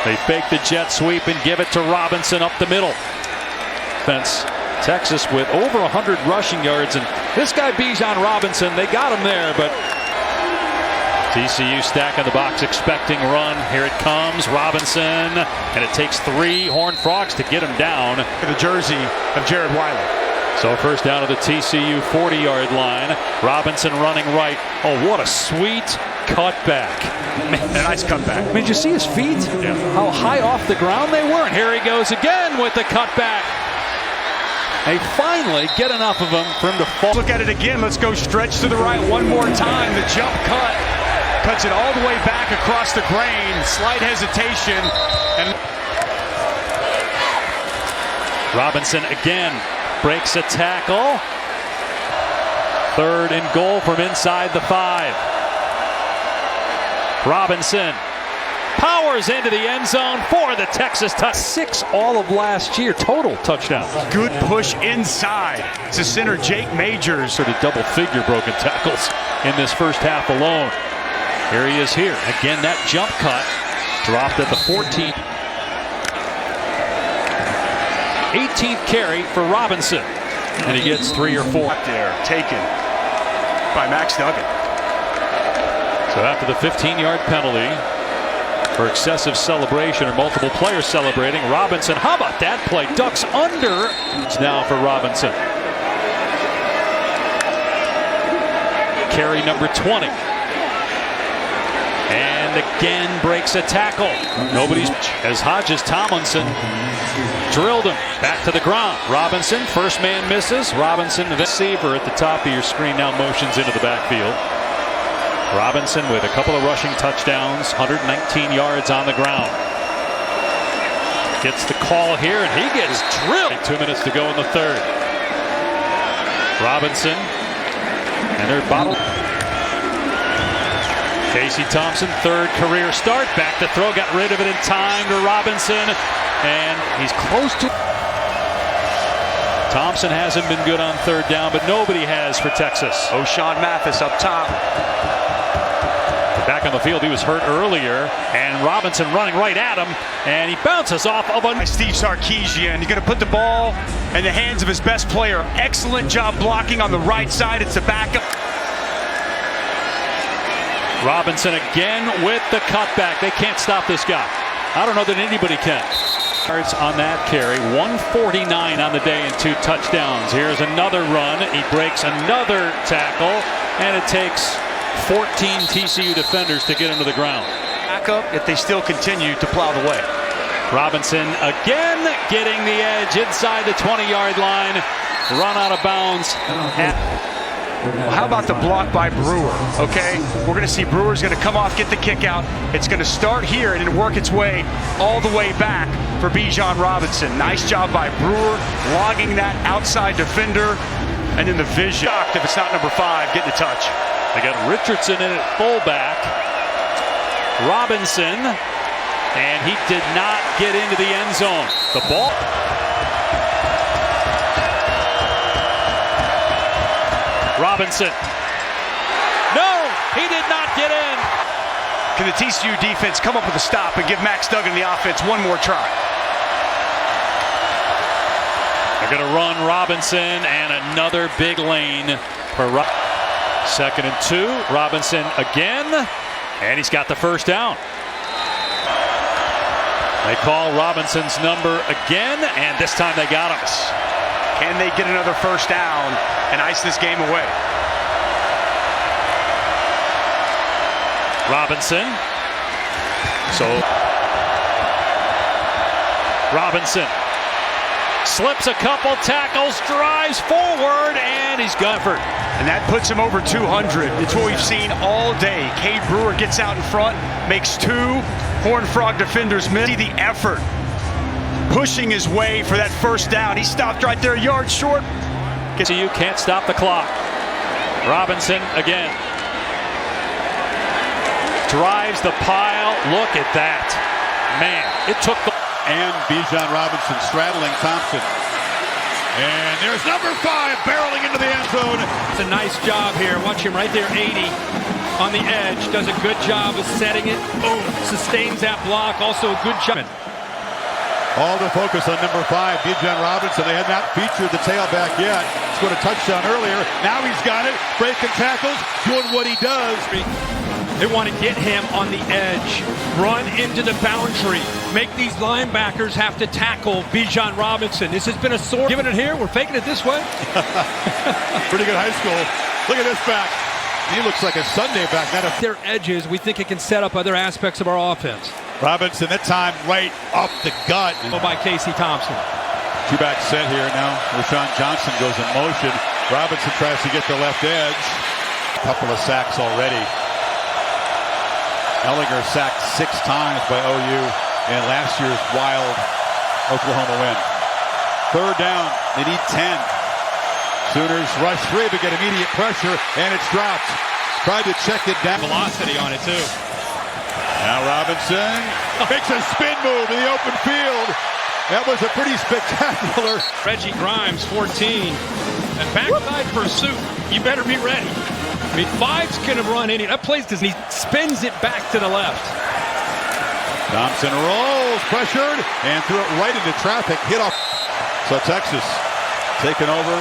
They fake the jet sweep and give it to Robinson up the middle. Texas with over 100 rushing yards, and this guy Bijan Robinson, they got him there, but TCU stack in the box, expecting run. Here it comes, Robinson, and it takes 3 Horned Frogs to get him down. The jersey of Jared Wiley. So first down to the TCU 40-yard line. Robinson running right. Oh, what a sweet cutback. Man, a nice cutback. I mean, did you see his feet? Yeah. How high off the ground they were. And here he goes again with the cutback. They finally get enough of him for him to fall. Look at it again. Let's go stretch to the right one more time. The jump cut. Cuts it all the way back across the grain. Slight hesitation. And Robinson again breaks a tackle. 3rd and goal from inside the 5. Robinson powers into the end zone for the Texas touch. 6 all of last year total touchdowns. Good push inside to center Jake Majors. Sort of double-figure broken tackles in this first half alone. Here he is here. Again, that jump cut dropped at the 14th. 18th carry for Robinson. And he gets 3 or 4. There, taken by Max Duggan. So after the 15-yard penalty, for excessive celebration or multiple players celebrating. Robinson, how about that play? Ducks under. It's now for Robinson. Carry number 20. And again breaks a tackle. Nobody's as Hodges Tomlinson drilled him back to the ground. Robinson, first man misses. Robinson, the receiver at the top of your screen, now motions into the backfield. Robinson with a couple of rushing touchdowns, 119 yards on the ground. Gets the call here, and he gets drilled. 2 minutes to go in the third. Robinson, and they're bottled. Casey Thompson, third career start. Back to throw, got rid of it in time to Robinson, and he's close to. Thompson hasn't been good on third down, but nobody has for Texas. O'Shawn Mathis up top. Back on the field, he was hurt earlier, and Robinson running right at him, and he bounces off of a Steve Sarkisian. He's going to put the ball in the hands of his best player. Excellent job blocking on the right side. It's a backup. Robinson again with the cutback. They can't stop this guy. I don't know that anybody can. Yards on that carry. 149 on the day and 2 touchdowns. Here's another run. He breaks another tackle, and it takes 14 TCU defenders to get him to the ground. Back up if they still continue to plow the way. Robinson again getting the edge inside the 20-yard line. Run out of bounds. Well, how about the block by Brewer? Okay, we're going to see Brewer's going to come off, get the kick out. It's going to start here and then work its way all the way back for Bijan Robinson. Nice job by Brewer, logging that outside defender, and then the vision. If it's not number 5, getting a touch. They got Richardson in at fullback. Robinson, and he did not get into the end zone. The ball. Robinson. No, he did not get in. Can the TCU defense come up with a stop and give Max Duggan the offense one more try? They're going to run Robinson and another big lane for Robinson. 2nd and 2. Robinson again, and he's got the first down. They call Robinson's number again, and this time they got him. Can they get another first down and ice this game away? Robinson. So Robinson slips a couple tackles, drives forward, and he's got it. And that puts him over 200. It's what we've seen all day. Cade Brewer gets out in front, makes 2 Horned Frog defenders miss. See the effort, pushing his way for that first down. He stopped right there, a yard short. You can't stop the clock. Robinson again. Drives the pile. Look at that. Man, it took the... And Bijan Robinson straddling Thompson. And there's number 5 barreling into the end zone. It's a nice job here. Watch him right there, 80 on the edge. Does a good job of setting it. Boom. Sustains that block. Also a good job. All the focus on number 5, Bijan Robinson. They had not featured the tailback yet. Scored a touchdown earlier. Now he's got it. Breaking tackles. Doing what he does. They want to get him on the edge, run into the boundary, make these linebackers have to tackle Bijan Robinson. This has been a sore. Giving it here, we're faking it this way. Pretty good high school. Look at this back. He looks like a Sunday back. Not a... Their edges, we think it can set up other aspects of our offense. Robinson, that time right up the gut. By Casey Thompson. 2-back set here now. Rashawn Johnson goes in motion. Robinson tries to get the left edge. A couple of sacks already. Ellinger sacked 6 times by OU in last year's wild Oklahoma win. 3rd down, they need 10. Sooners rush 3 but get immediate pressure, and it's dropped. Tried to check it down. Velocity on it, too. Now Robinson makes a spin move in the open field. That was a pretty spectacular. Reggie Grimes, 14. And backside pursuit. You better be ready. I mean, 5's going to run any. That plays because he spins it back to the left. Thompson rolls, pressured, and threw it right into traffic. Hit off. So Texas taking over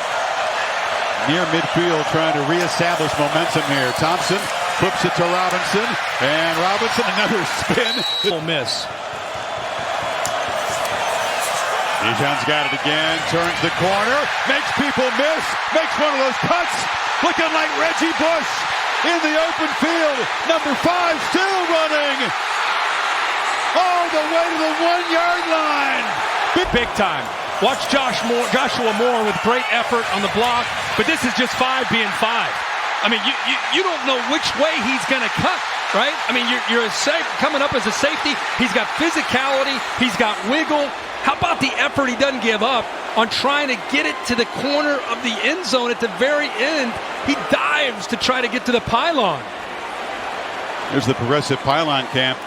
near midfield, trying to reestablish momentum here. Thompson flips it to Robinson, and Robinson another spin. Full miss. Bijan's got it again, turns the corner, makes people miss, makes one of those cuts, looking like Reggie Bush in the open field. Number 5 still running all the way to the 1-yard line. Big time. Watch Joshua Moore with great effort on the block, but this is just 5 being 5. I mean, you don't know which way he's going to cut, right? I mean, you're coming up as a safety. He's got physicality. He's got wiggle. How about the effort he doesn't give up on trying to get it to the corner of the end zone at the very end? He dives to try to get to the pylon. There's the progressive pylon camp.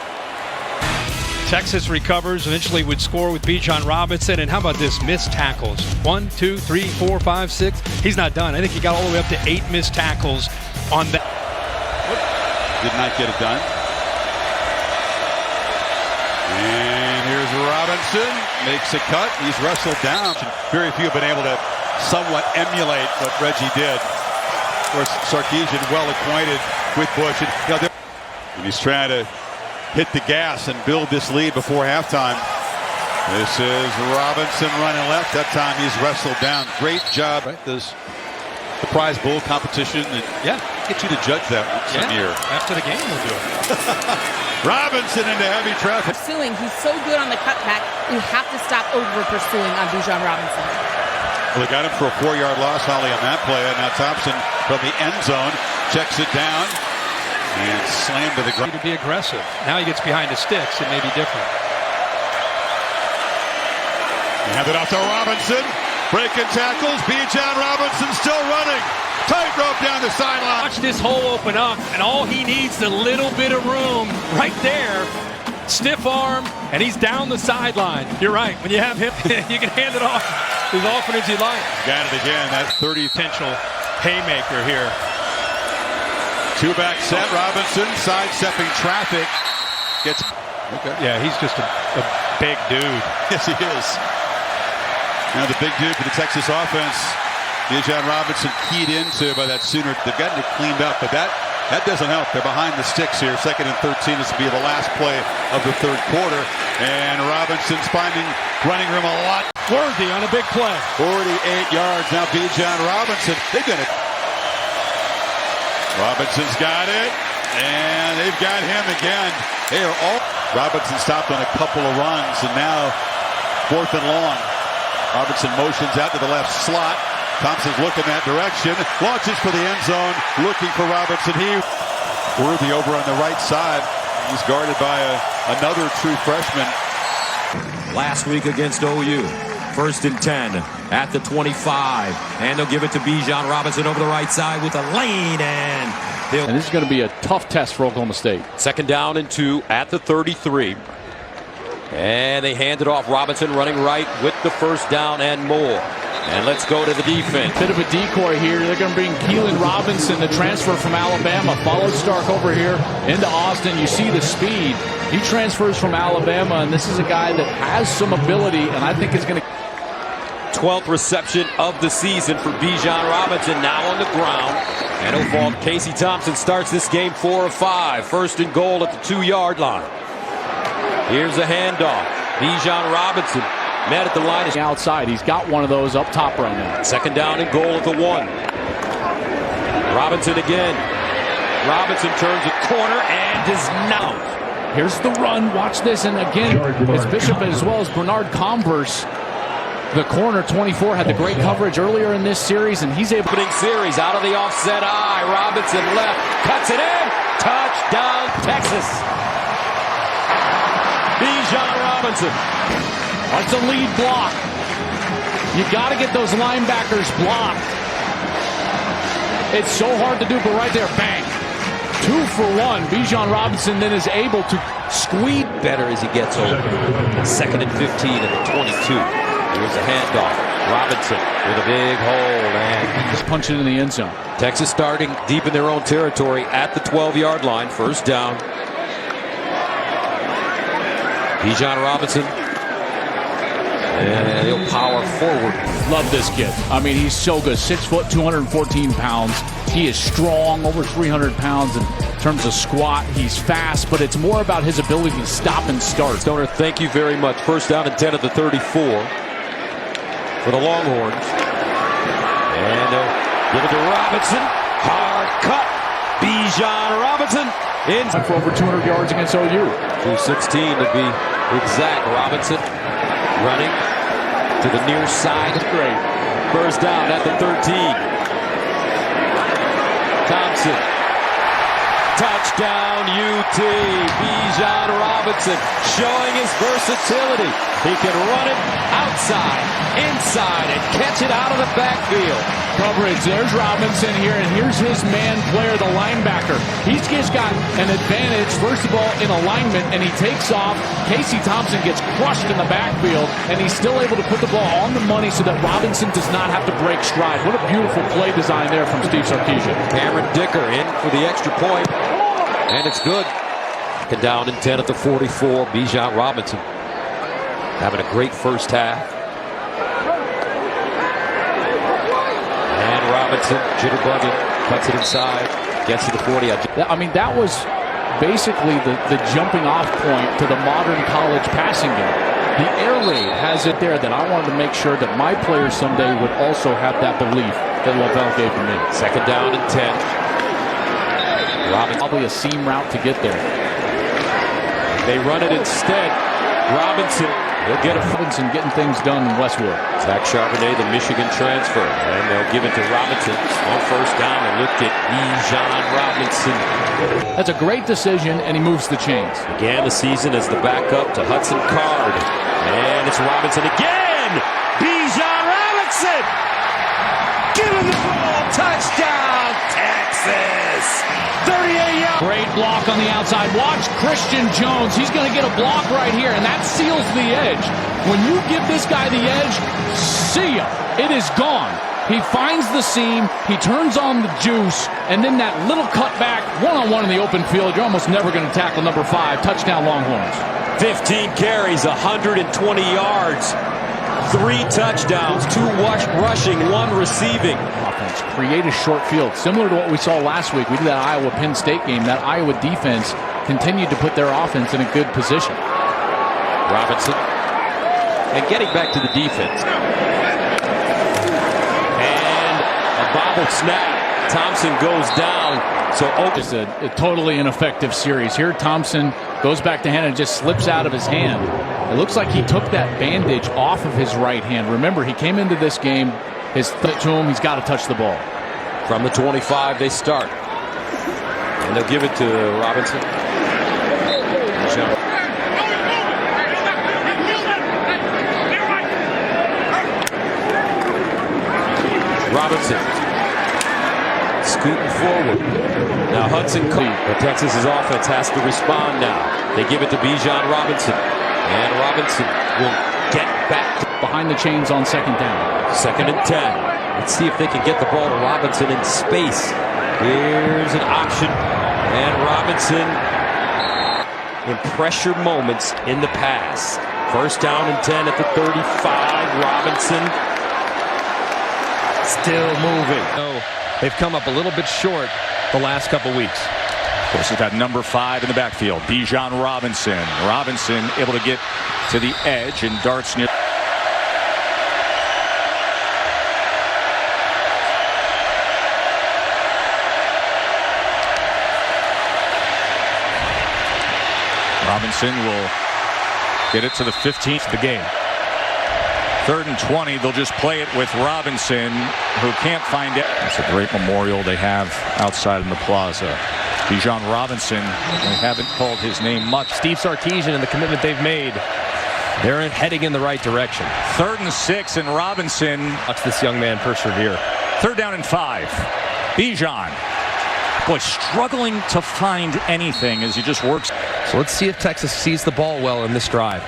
Texas recovers, eventually would score with Bijan Robinson. And how about this? Missed tackles. 1, 2, 3, 4, 5, 6. He's not done. I think he got all the way up to 8 missed tackles on that. Did not get it done. And here's Robinson. Makes a cut. He's wrestled down. Very few have been able to somewhat emulate what Reggie did. Of course, Sarkisian well acquainted with Bush. And he's trying to hit the gas and build this lead before halftime. This is Robinson running left. That time he's wrestled down. Great job. Right, the prize bowl competition. And yeah, get you to judge that some year. After the game, we'll do it. Robinson into heavy traffic. Pursuing, he's so good on the cutback. You have to stop over pursuing on Bijan Robinson. Well, they got him for a 4-yard loss, Holly, on that play. And now Thompson from the end zone checks it down and slammed to the ground. To be aggressive. Now he gets behind the sticks. It may be different. Hand it off to Robinson. Breaking tackles. Bijan Robinson still running. Tightrope down the sideline. Watch this hole open up, and all he needs is a little bit of room right there. Stiff arm, and he's down the sideline. You're right. When you have him, you can hand it off as often as you like. Got it again. That 30 potential haymaker here. 2-back set. Robinson sidestepping traffic. Gets. Okay. Yeah, he's just a big dude. Yes, he is. Now the big dude for the Texas offense. Bijan Robinson keyed into by that Sooner. They've gotten it cleaned up, but that doesn't help. They're behind the sticks here. 2nd and 13. This will be the last play of the 3rd quarter. And Robinson's finding running room a lot. Worthy on a big play. 48 yards. Now Bijan Robinson. They've done it. Robinson's got it. And they've got him again. They are all. Robinson stopped on a couple of runs. And now 4th and long. Robinson motions out to the left slot. Thompson's looking that direction. Launches for the end zone. Looking for Robinson. Worthy over on the right side. He's guarded by another true freshman. Last week against OU. 1st and 10 at the 25. And they'll give it to Bijan Robinson over the right side with a lane. And this is going to be a tough test for Oklahoma State. 2nd down and 2 at the 33. And they hand it off. Robinson running right with the 1st down and more. And let's go to the defense. Bit of a decoy here. They're going to bring Keelan Robinson, the transfer from Alabama. Follow Stark over here into Austin. You see the speed. He transfers from Alabama, and this is a guy that has some ability, and I think it's going to. 12th reception of the season for Bijan Robinson, now on the ground. And he'll fall. Casey Thompson starts this game 4 of 5. 1st and goal at the 2-yard line. Here's a handoff. Bijan Robinson met at the line. Outside. He's got one of those up top right now. 2nd down and goal at the 1. Robinson again. Robinson turns a corner and is now. Here's the run. Watch this. And again, it's Bishop as well as Bernard Converse. The corner 24 had the great coverage earlier in this series, and he's able. Opening series out of the offset eye. Robinson left. Cuts it in. Touchdown, Texas. Bijan Robinson. That's a lead block. You got to get those linebackers blocked. It's so hard to do, but right there, bang. 2 for 1. Bijan Robinson then is able to squeeze better as he gets over. 2nd and 15 at the 22. Here's a handoff. Robinson with a big hole, and he's punching in the end zone. Texas starting deep in their own territory at the 12-yard line. 1st down. Bijan Robinson And he'll power forward. Love this kid. I mean, he's so good. 6 foot, 214 pounds. He is strong, over 300 pounds in terms of squat. He's fast, but it's more about his ability to stop and start. Stoner, thank you very much. First down and 10 at the 34 for the Longhorns. And they'll give it to Robinson. Hard cut. Bijan Robinson in for over 200 yards against OU. 216 to be exact. Robinson running to the near side. Great. First down at the 13. Thompson. Touchdown UT. Bijan Robinson showing his versatility. He can run it outside, inside, and catch it out of the backfield. Coverage. There's Robinson here, and here's his man player, the linebacker. He's just got an advantage, first of all, in alignment, and he takes off. Casey Thompson gets crushed in the backfield, and he's still able to put the ball on the money so that Robinson does not have to break stride. What a beautiful play design there from Steve Sarkisian. Cameron Dicker in for the extra point, and it's good. And down in 10 at the 44, Bijan Robinson having a great first half. And Robinson jitterbugging, cuts it inside, gets to the 40. I mean, that was basically the jumping off point to the modern college passing game. The air raid has it there that I wanted to make sure that my players someday would also have that belief that Lavelle gave to me. Second down and 10. Robinson. Probably a seam route to get there. They run it instead. Robinson. He'll get a Robinson getting things done in Westwood. Zach Charbonnet, the Michigan transfer. And they'll give it to Robinson on first down. And look at Bijan Robinson. That's a great decision, and he moves the chains. Began the season as the backup to Hudson Card. And it's Robinson again. Bijan Robinson. Give him the ball. Touchdown, Texas. 38 yards. Great block on the outside. Watch Christian Jones. He's going to get a block right here, and that seals the edge. When you give this guy the edge, see ya. It is gone. He finds the seam, he turns on the juice, and then that little cutback, one-on-one in the open field. You're almost never going to tackle number 5. Touchdown Longhorns. 15 carries, 120 yards. 3 touchdowns, 2 rushing, 1 receiving. Offense, create a short field. Similar to what we saw last week. We did that Iowa-Penn State game. That Iowa defense continued to put their offense in a good position. Robinson. And getting back to the defense. And a bobbled snap. Thompson goes down. So just a totally ineffective series. Here Thompson goes back to hand and just slips out of his hand. It looks like he took that bandage off of his right hand. Remember, he came into this game, his foot to him, he's got to touch the ball. From the 25, they start. And they'll give it to Robinson. Robinson. Scooting forward. Now Hudson Cleave. But Texas's offense has to respond now. They give it to Bijan Robinson. And Robinson will get back behind the chains on second down. Second and 10. Let's see if they can get the ball to Robinson in space. Here's an option. And Robinson in pressure moments in the pass. First down and 10 at the 35. Robinson still moving. They've come up a little bit short the last couple weeks. Of course, we've got number 5 in the backfield, Bijan Robinson. Robinson able to get to the edge and darts near. Robinson will get it to the 15th of the game. 3rd and 20, they'll just play it with Robinson, who can't find it. It's a great memorial they have outside in the plaza. Bijan Robinson, we haven't called his name much. Steve Sarkisian and the commitment they've made, they're heading in the right direction. 3rd and 6, and Robinson. Watch this young man persevere. 3rd down and 5. Bijan. Boy, struggling to find anything as he just works. So let's see if Texas sees the ball well in this drive.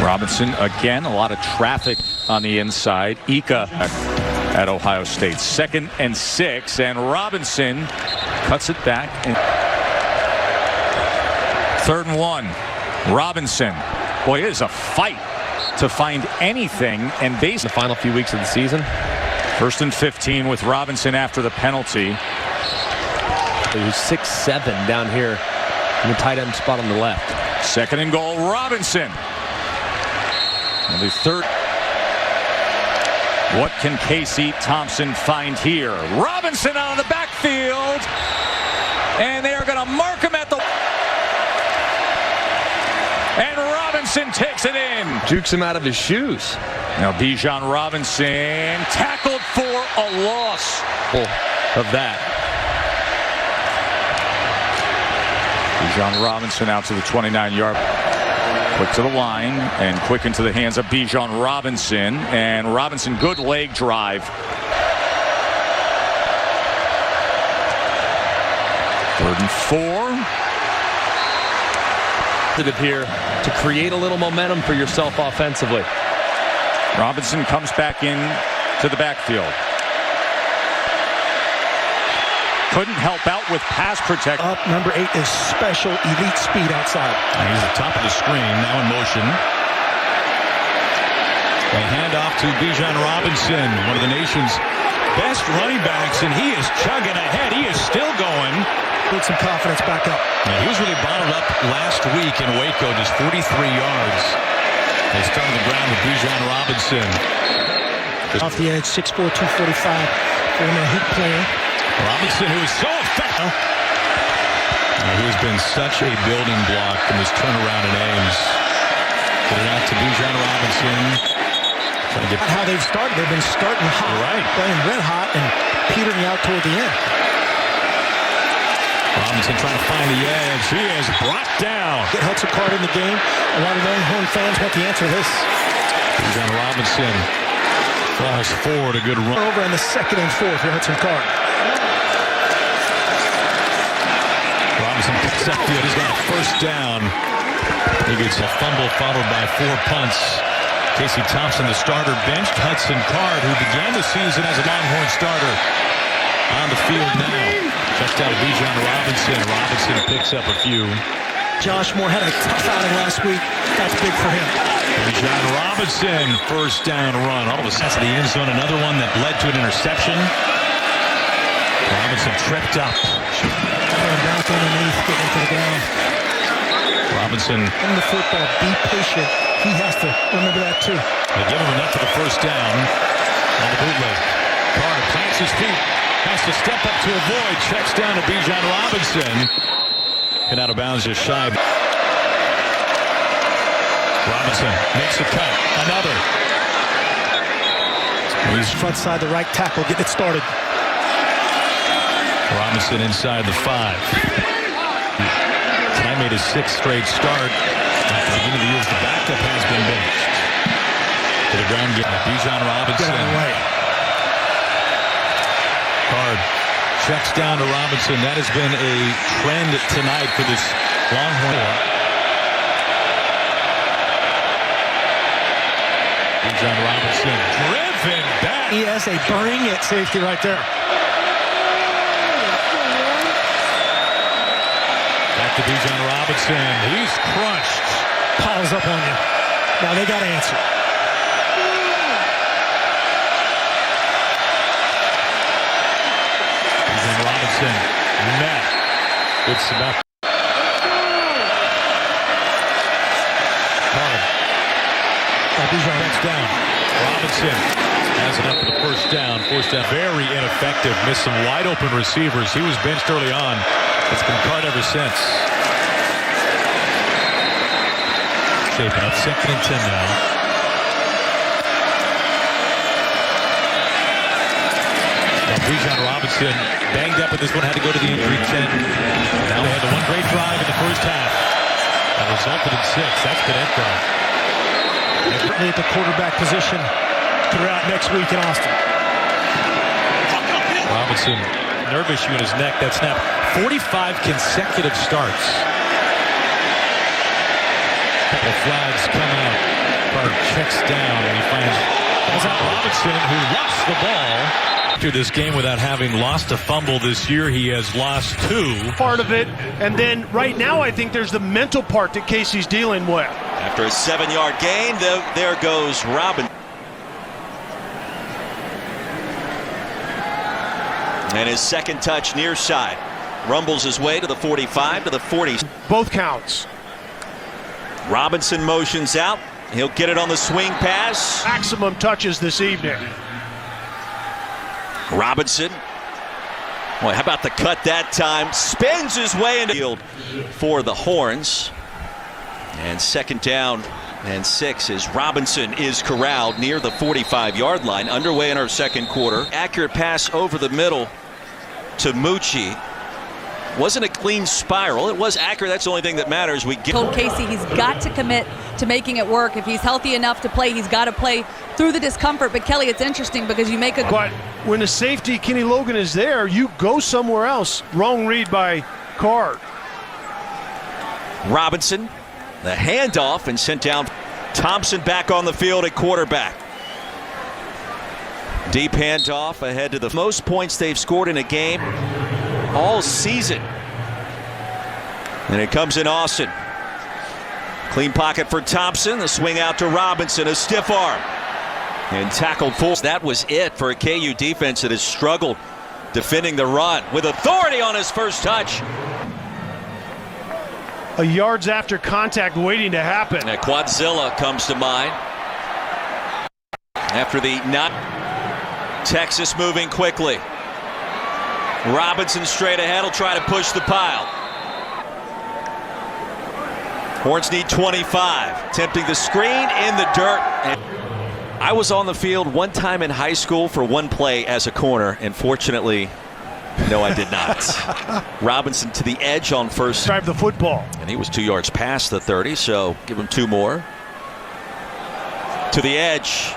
Robinson, again, a lot of traffic on the inside. Ika at Ohio State. 2nd and 6, and Robinson cuts it back. 3rd and 1. Robinson. Boy, it is a fight to find anything, and base the final few weeks of the season. 1st and 15 with Robinson after the penalty. He was 6'7" down here in the tight end spot on the left. 2nd and goal, Robinson. And the 3rd. What can Casey Thompson find here? Robinson out of the backfield, and they are going to mark him at the. And Robinson takes it in. Jukes him out of his shoes. Now Bijan Robinson tackled for a loss of that. Bijan Robinson out to the 29-yard. Quick to the line and quick into the hands of Bijan Robinson. And Robinson, good leg drive. 3rd and 4. Here to create a little momentum for yourself offensively. Robinson comes back in to the backfield. Couldn't help out with pass protection. Up number 8 is special elite speed outside. He's at the top of the screen, now in motion. A handoff to Bijan Robinson, one of the nation's best running backs, and he is chugging ahead. He is still going. Put some confidence back up. Yeah, he was really bottled up last week in Waco, just 43 yards. They start on the ground with Bijan Robinson. Off the edge, 6'4", 245, former Heat player. Robinson, who is so effective. He has been such a building block in this turnaround in Ames. Get it out to Bijan Robinson. Trying to get how they've started. They've been starting hot, playing red hot, and petering out toward the end. Robinson trying to find the edge. He is brought down. Get Hudson Card in the game. A lot of Longhorn fans want the answer to this. Bijan Robinson flies forward, a good run. Over in the 2nd and 4 for Hudson Card. Robinson picks up field. He's got a 1st down. He gets a fumble followed by 4 punts. Casey Thompson, the starter, benched Hudson Card, who began the season as a Longhorn starter, on the field now. Just out of Bijan Robinson. Robinson picks up a few. Josh Moore had a tough outing last week. That's big for him. Bijan Robinson, 1st down run. All of a sudden, the end zone. Another one that led to an interception. Robinson tripped up. Back underneath, getting into the ground. Robinson. In the football, be patient. He has to remember that too. They give him enough for the 1st down on the bootleg. Card plants his feet. Has to step up to avoid. Checks down to Bijan Robinson. And out of bounds just shy. Robinson makes a cut. Another. He's front side, the right tackle. Get it started. Robinson inside the 5. Tonight made his 6th straight start. At the beginning of the year, the backup has been benched. To the ground game. Bijan Robinson. Get away. Card checks down to Robinson. That has been a trend tonight for this Longhorn. Bijan Robinson driven back. He has a bring it safety right there. Back to Bijan Robinson. He's crunched. Piles up on you. Now they got to answer. Robinson met. It's about Card. Bijan next down. Robinson has it up for the 1st down. 4th down. Very ineffective. Missed some wide open receivers. He was benched early on. It's been Card ever since. Shaping up 2nd and 10 now. Bijan Robinson banged up, but this one had to go to the injury tent. Now they had the one great drive in the 1st half. That resulted in 6. That's good info. Certainly at the quarterback position throughout next week in Austin. Robinson, nerve issue in his neck. That snap. 45 consecutive starts. Couple of flags come out. Card checks down, and he finds Robinson, who lost the ball. After this game, without having lost a fumble this year, he has lost 2. Part of it, and then right now I think there's the mental part that Casey's dealing with. After a 7-yard gain, there goes Robinson. And his second touch near side. Rumbles his way to the 45, to the 40. Both counts. Robinson motions out. He'll get it on the swing pass. Maximum touches this evening. Robinson. Boy, how about the cut that time? Spins his way into the field for the Horns. And second down and 6 as Robinson is corralled near the 45-yard line. Underway in our second quarter. Accurate pass over the middle to Mucci. Wasn't a clean spiral. It was accurate. That's the only thing that matters. We told Casey he's got to commit to making it work. If he's healthy enough to play, he's got to play through the discomfort. But Kelly, it's interesting because you make a... But when the safety, Kenny Logan, is there, you go somewhere else. Wrong read by Card. Robinson, the handoff, and sent down. Thompson back on the field at quarterback. Deep handoff ahead to the most points they've scored in a game all season. And it comes in Austin. Clean pocket for Thompson. The swing out to Robinson. A stiff arm. And tackled full. That was it for a KU defense that has struggled defending the run with authority on his first touch. A yards after contact waiting to happen. And Quadzilla comes to mind. After the Texas moving quickly. Robinson straight ahead will try to push the pile. Horns need 25. Attempting the screen in the dirt. And I was on the field one time in high school for one play as a corner, and fortunately, no, I did not. Robinson to the edge on first. Drive the football. And he was 2 yards past the 30, so give him 2 more. To the edge.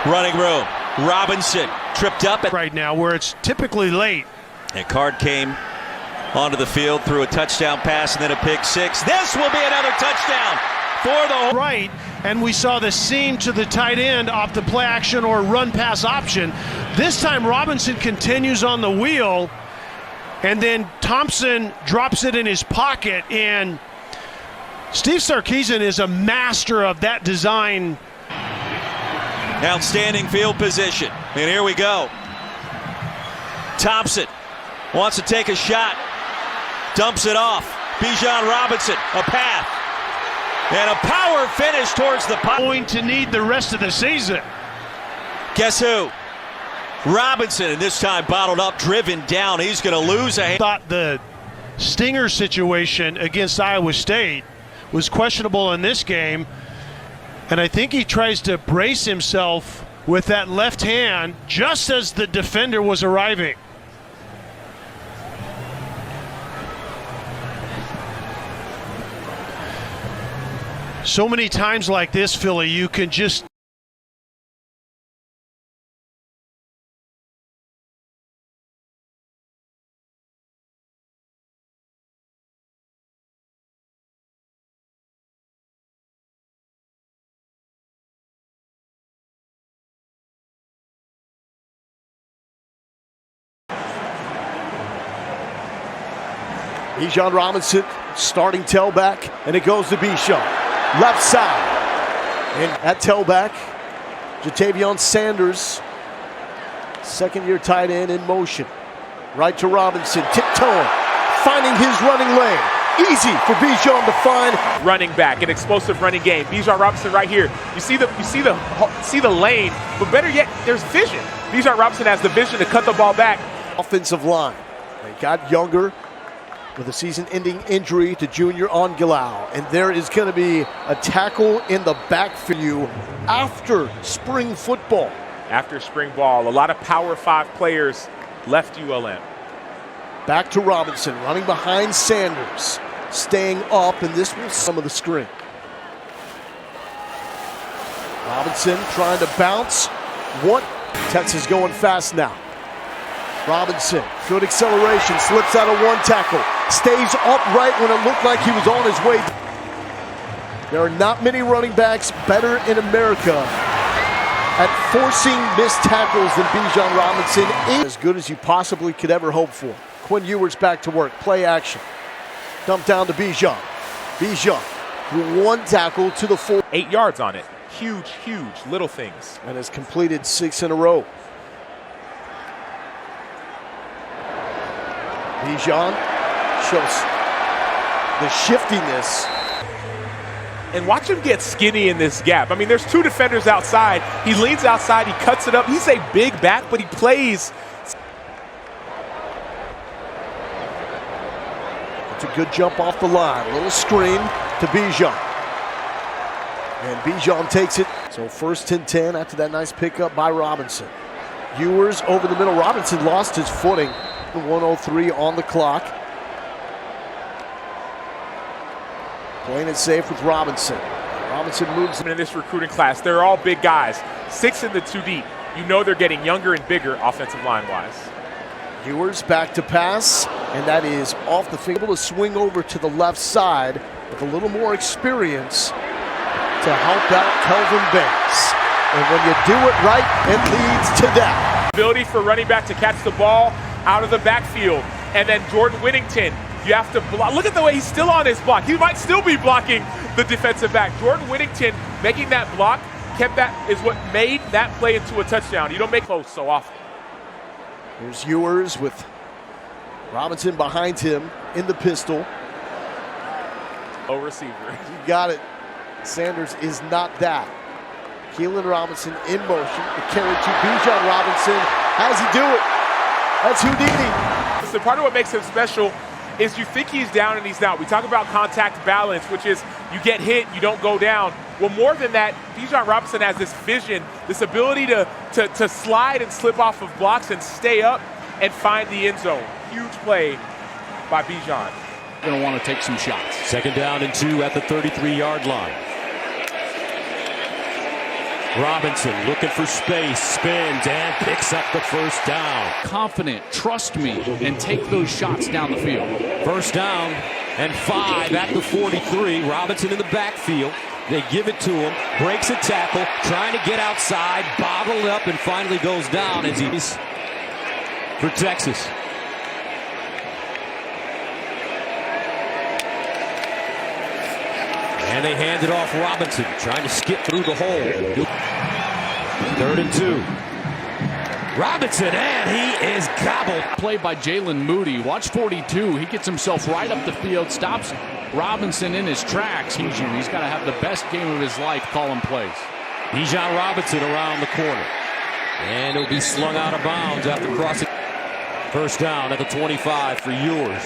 Running room. Robinson tripped up right now where it's typically late. And Card came onto the field, threw a touchdown pass and then a pick 6. This will be another touchdown for the right. And we saw the seam to the tight end off the play action or run pass option. This time Robinson continues on the wheel, and then Thompson drops it in his pocket. And Steve Sarkisian is a master of that design. Outstanding field position. And here we go. Thompson wants to take a shot. Dumps it off. Bijan Robinson, a path. And a power finish towards the pile. Going to need the rest of the season. Guess who? Robinson, and this time bottled up, driven down. He's going to lose a... Thought the Stinger situation against Iowa State was questionable in this game. And I think he tries to brace himself with that left hand just as the defender was arriving. So many times like this, Philly, you can just... Bijan Robinson starting tailback, and it goes to Bijan. Left side. And at tailback, Jatavion Sanders, second-year tight end in motion. Right to Robinson, tiptoeing, finding his running lane. Easy for Bijan to find. Running back, an explosive running game. Bijan Robinson right here. You see the lane, but better yet, there's vision. Bijan Robinson has the vision to cut the ball back. Offensive line. They got younger with a season-ending injury to Junior Ongelau. And there is going to be a tackle in the back for you after spring football. After spring ball, a lot of Power 5 players left ULM. Back to Robinson, running behind Sanders, staying up, and this will some of the screen. Robinson trying to bounce. What? Texas going fast now. Robinson, good acceleration, slips out of one tackle, stays upright when it looked like he was on his way. There are not many running backs better in America at forcing missed tackles than Bijan Robinson. As good as you possibly could ever hope for. Quinn Ewert's back to work, play action. Dump down to Bijan. Bijan One tackle to the 4. 8 yards on it. Huge, huge little things. And has completed 6 in a row. Bijan shows the shiftiness. And watch him get skinny in this gap. I mean, there's 2 defenders outside. He leans outside, he cuts it up. He's a big back, but he plays. It's a good jump off the line. A little screen to Bijan. And Bijan takes it. So 1st and 10 after that nice pickup by Robinson. Ewers over the middle. Robinson lost his footing. 1:03 on the clock. Playing it safe with Robinson. Robinson moves in this recruiting class. They're all big guys. 6 in the 2 deep. You know they're getting younger and bigger offensive line-wise. Ewers back to pass, and that is off the field. Able to swing over to the left side with a little more experience to help out Kelvin Banks. And when you do it right, it leads to that. Ability for running back to catch the ball out of the backfield. And then Jordan Whittington, you have to block. Look at the way he's still on his block. He might still be blocking the defensive back. Jordan Whittington making that block, is what made that play into a touchdown. You don't make close so often. Here's Ewers with Robinson behind him in the pistol. Low receiver. You got it. Sanders is not that. Keelan Robinson in motion. The carry to Bijan Robinson. How does he do it? That's Houdini. So part of what makes him special is you think he's down and he's not. We talk about contact balance, which is you get hit, you don't go down. Well, more than that, Bijan Robinson has this vision, this ability to slide and slip off of blocks and stay up and find the end zone. Huge play by Bijan. Going to want to take some shots. 2nd down and 2 at the 33-yard line. Robinson looking for space, spins, and picks up the 1st down. Confident, trust me, and take those shots down the field. 1st down and 5 at the 43. Robinson in the backfield. They give it to him, breaks a tackle, trying to get outside, bobbled up, and finally goes down as he's for Texas. And they hand it off Robinson, trying to skip through the hole. 3rd and 2. Robinson, and he is gobbled. Play by Jalen Moody. Watch 42. He gets himself right up the field, stops Robinson in his tracks. He's got to have the best game of his life calling plays. Bijan Robinson around the corner. And it'll be slung out of bounds after crossing. 1st down at the 25 for Ewers.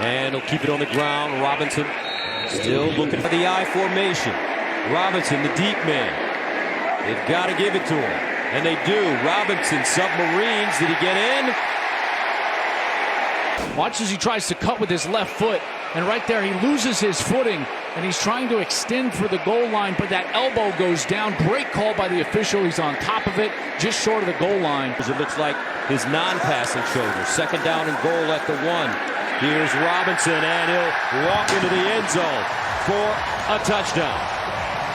And he'll keep it on the ground. Robinson still looking for the I formation. Robinson, the deep man. They've got to give it to him. And they do. Robinson, submarines. Did he get in? Watch as he tries to cut with his left foot. And right there, he loses his footing. And he's trying to extend for the goal line, but that elbow goes down. Great call by the official. He's on top of it, just short of the goal line. It looks like his non-passing shoulder. 2nd down and goal at the 1. Here's Robinson, and he'll walk into the end zone for a touchdown.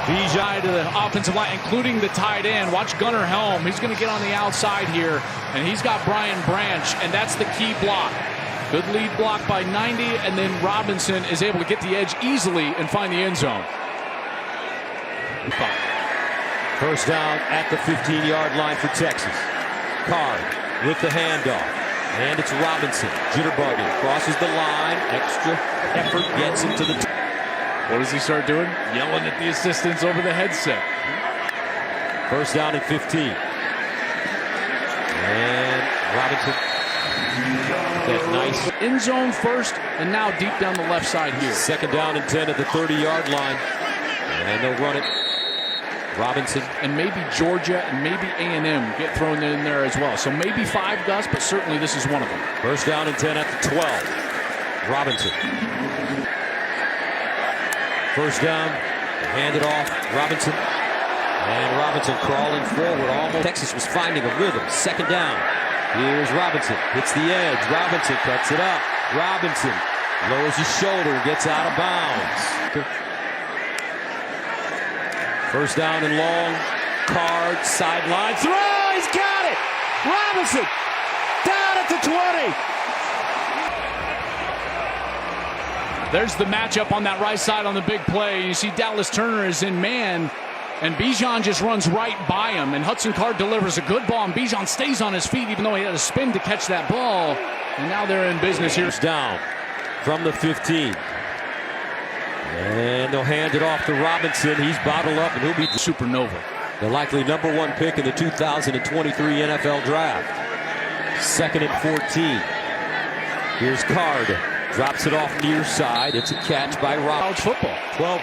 Bijan to the offensive line, including the tight end. Watch Gunnar Helm. He's going to get on the outside here, and he's got Brian Branch, and that's the key block. Good lead block by 90, and then Robinson is able to get the edge easily and find the end zone. 1st down at the 15-yard line for Texas. Card with the handoff. And it's Robinson, jitterbugging, crosses the line, extra effort gets him to the What does he start doing? Yelling at the assistants over the headset. 1st down and 15. And Robinson, that nice. End zone first, and now deep down the left side here. 2nd down and 10 at the 30-yard line. And they'll run it. Robinson. And maybe Georgia and maybe A&M get thrown in there as well. So maybe 5, Gus, but certainly this is one of them. 1st down and 10 at the 12. Robinson. 1st down. Hand it off. Robinson. And Robinson crawling forward. Almost. Texas was finding a rhythm. 2nd down. Here's Robinson. Hits the edge. Robinson cuts it up. Robinson lowers his shoulder and gets out of bounds. 1st down and long. Card, sideline, throw! He's got it! Robinson down at the 20. There's the matchup on that right side on the big play. You see Dallas Turner is in man, and Bijan just runs right by him. And Hudson Card delivers a good ball, and Bijan stays on his feet even though he had a spin to catch that ball. And now they're in business here. Down from the 15. And they'll hand it off to Robinson. He's bottled up, and he'll be supernova. The likely #1 pick in the 2023 NFL Draft. 2nd and 14. Here's Card. Drops it off near side. It's a catch by Robinson. Football. 12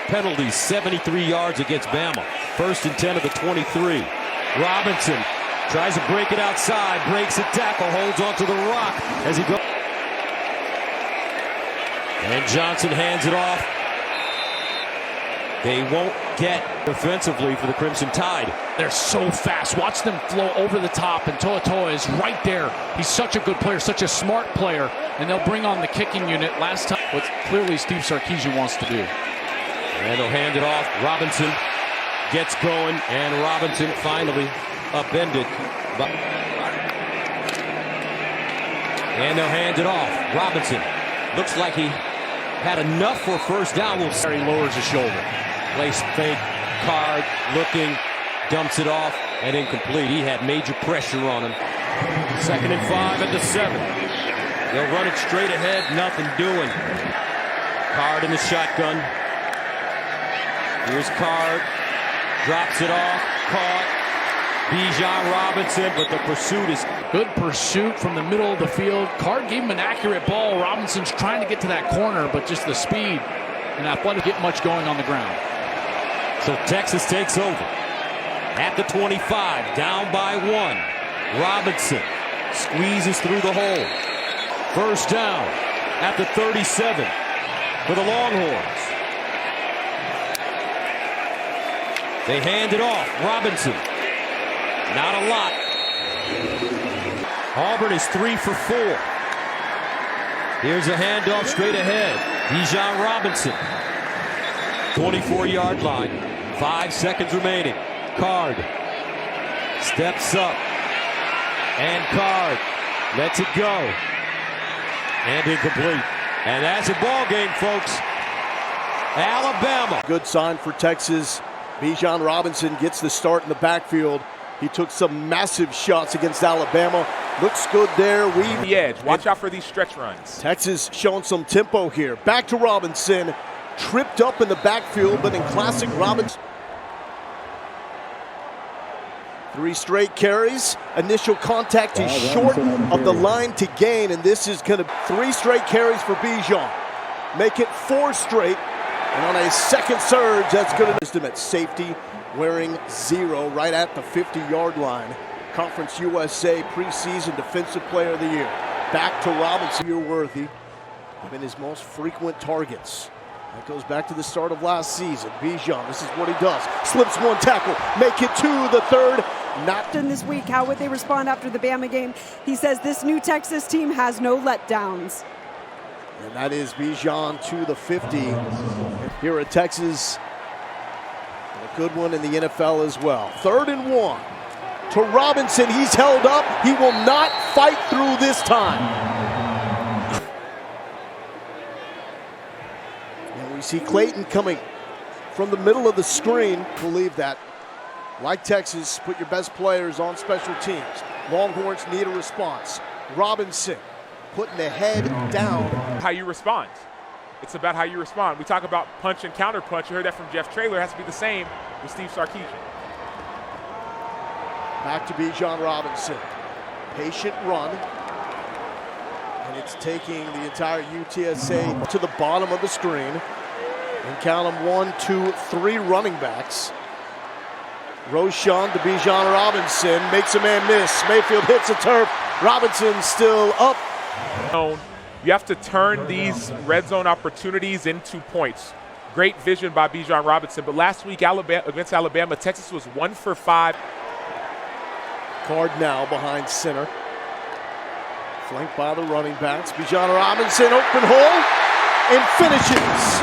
penalties, 73 yards against Bama. 1st and 10 of the 23. Robinson tries to break it outside, breaks a tackle, holds onto the rock as he goes. And Johnson hands it off. They won't get defensively for the Crimson Tide. They're so fast. Watch them flow over the top, and Toa is right there. He's such a good player, such a smart player, and they'll bring on the kicking unit last time. What clearly Steve Sarkisian wants to do. And they'll hand it off. Robinson gets going, and Robinson finally upended. And they'll hand it off. Robinson looks like he had enough for first down. He lowers his shoulder. Place fake, Card looking, dumps it off, and incomplete. He had major pressure on him. 2nd and 5 at the 7. They'll run it straight ahead, nothing doing. Card in the shotgun. Here's Card, drops it off, caught. Bijan Robinson, but the pursuit is good pursuit from the middle of the field. Card gave him an accurate ball. Robinson's trying to get to that corner, but just the speed and athletic get much going on the ground. So Texas takes over at the 25, down by 1. Robinson squeezes through the hole. First down at the 37 for the Longhorns. They hand it off. Robinson. Not a lot. Auburn is 3 for 4. Here's a handoff straight ahead. Bijan Robinson. 24-yard line. 5 seconds remaining. Card steps up. And Card lets it go. And incomplete. And that's a ball game, folks. Alabama. Good sign for Texas. Bijan Robinson gets the start in the backfield. He took some massive shots against Alabama. Looks good there. The edge. Watch out for these stretch runs. Texas showing some tempo here. Back to Robinson. Tripped up in the backfield, but in classic Robinson. 3 straight carries. Initial contact is short of the line to gain, and this is going to 3 straight carries for Bijan. Make it 4 straight. And on a second surge, that's going to miss him at safety, wearing 0 right at the 50-yard line. Conference USA preseason Defensive Player of the Year. Back to Robinson. You're worthy. Been his most frequent targets. That goes back to the start of last season. Bijan, this is what he does. Slips 1 tackle, make it 2, the 3rd. Not in this week. How would they respond after the Bama game? He says this new Texas team has no letdowns. And that is Bijan to the 50 here at Texas. And a good one in the NFL as well. 3rd and 1 to Robinson. He's held up. He will not fight through this time. And we see Clayton coming from the middle of the screen. Believe that. Like Texas, put your best players on special teams. Longhorns need a response. Robinson putting the head down. How you respond. It's about how you respond. We talk about punch and counter punch. You heard that from Jeff Traylor. It has to be the same with Steve Sarkisian. Back to Bijan Robinson. Patient run. And it's taking the entire UTSA to the bottom of the screen. And count them 1, 2, 3 running backs. Roshan to Bijan Robinson. Makes a man miss. Mayfield hits the turf. Robinson still up. You have to turn these red zone opportunities into points. Great vision by Bijan Robinson. But last week against Alabama, Texas was 1 for 5. Card now behind center. Flanked by the running backs. Bijan Robinson, open hole, and finishes.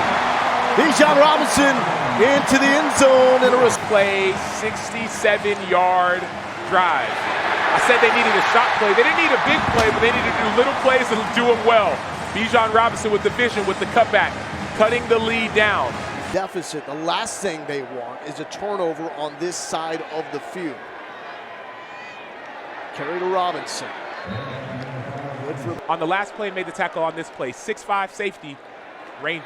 Bijan Robinson into the end zone in a play, 67-yard drive. I said they needed a shot play. They didn't need a big play, but they needed to do little plays and do them well. Bijan Robinson with the vision, with the cutback, cutting the lead down. Deficit. The last thing they want is a turnover on this side of the field. Carry to Robinson. On the last play, made the tackle on this play. 6'5" safety, rangy.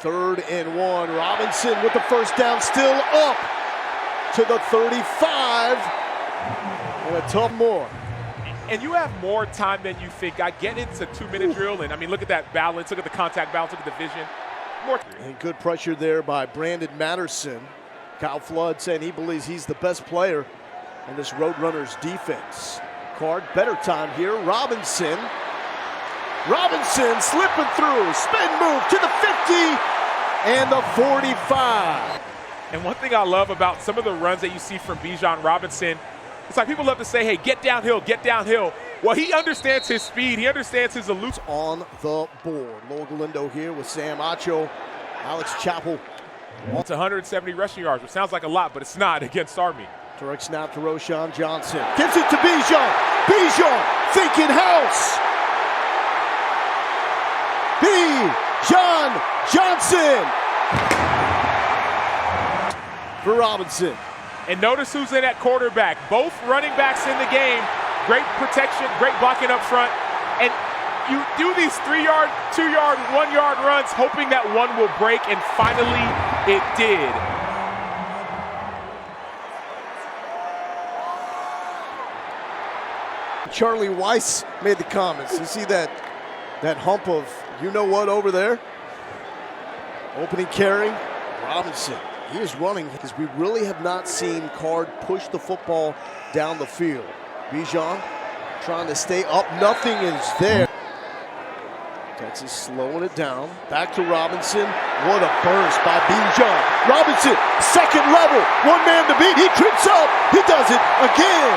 3rd and 1. Robinson with the first down, still up to the 35. And a tough more. And you have more time than you think. I get it's a 2-minute drill, and I mean, look at that balance. Look at the contact balance. Look at the vision. More. And good pressure there by Brandon Matterson. Kyle Flood saying he believes he's the best player in this Roadrunners defense. Card, better time here. Robinson slipping through. Spin move to the 50 and the 45. And one thing I love about some of the runs that you see from Bijan Robinson, it's like people love to say, hey, get downhill, get downhill. Well, he understands his speed. He understands his elusive. On the board. Lowell Galindo here with Sam Acho. Alex Chappell. It's 170 rushing yards, which sounds like a lot, but it's not against Army. Direct snap to Roshan Johnson. Gives it to Bijan. Bijan thinking house. Bijan Johnson for Robinson. And notice who's in at quarterback. Both running backs in the game. Great protection, great blocking up front. And you do these 3-yard, 2-yard, 1-yard runs hoping that one will break, and finally it did. Charlie Weiss made the comments. You see that hump of you-know-what over there? Opening carry, Robinson. He is running because we really have not seen Card push the football down the field. Bijan trying to stay up. Nothing is there. Texas slowing it down. Back to Robinson. What a burst by Bijan. Robinson, second level. One man to beat. He trips up. He does it again.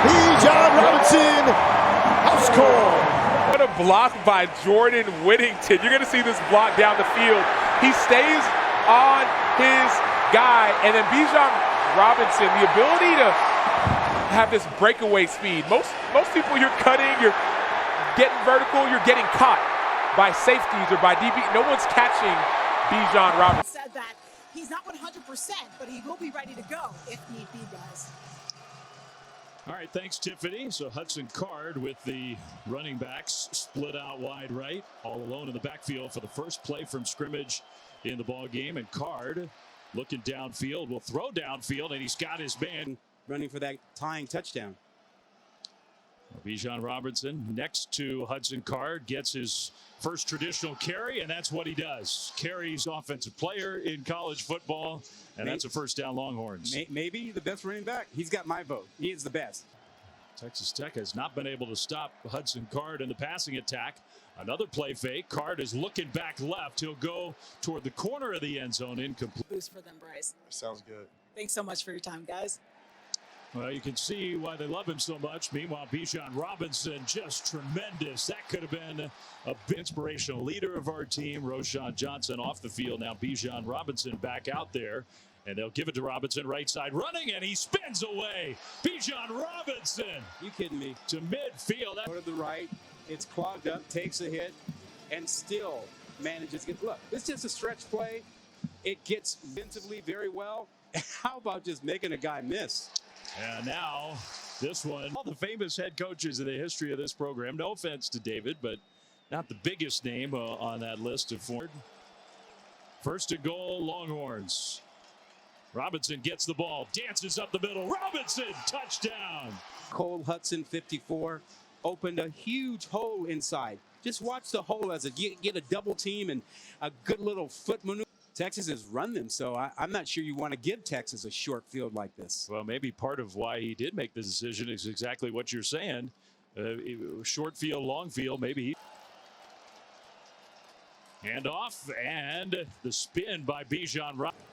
Bijan Robinson, house call. What a block by Jordan Whittington. You're going to see this block down the field. He stays on his guy, and then Bijan Robinson, the ability to have this breakaway speed. Most people, you're cutting, you're getting vertical, you're getting caught by safeties or by DB. No one's catching Bijan Robinson. Said that he's not 100%, but he will be ready to go if need be, guys. All right, thanks, Tiffany. So Hudson Card with the running backs split out wide right, all alone in the backfield for the first play from scrimmage in the ball game. And Card looking downfield, will throw downfield, and he's got his man running for that tying touchdown. Bijan Robinson next to Hudson Card gets his first traditional carry, and that's what he does. Carries offensive player in college football, and that's a first down Longhorns. Maybe the best running back. He's got my vote. He is the best. Texas Tech has not been able to stop Hudson Card in the passing attack. Another play fake. Card is looking back left. He'll go toward the corner of the end zone, incomplete. Boost for them, Bryce. Sounds good. Thanks so much for your time, guys. Well, you can see why they love him so much. Meanwhile, Bijan Robinson, just tremendous. That could have been a inspirational leader of our team. Roshan Johnson off the field. Now Bijan Robinson back out there. And they'll give it to Robinson, right side running, and he spins away. Bijan Robinson. You kidding me? To midfield. Go to the right. It's clogged up, takes a hit, and still manages to get. Look, it's just a stretch play. It gets defensively very well. How about just making a guy miss? And now this one, all the famous head coaches in the history of this program. No offense to David, but not the biggest name on that list of Ford. First and goal, Longhorns. Robinson gets the ball, dances up the middle. Robinson, touchdown. Cole Hudson, 54, opened a huge hole inside. Just watch the hole as you get a double team and a good little foot maneuver. Texas has run them, so I'm not sure you want to give Texas a short field like this. Well, maybe part of why he did make the decision is exactly what you're saying. Short field, long field, maybe. Handoff, and the spin by Bijan Robinson.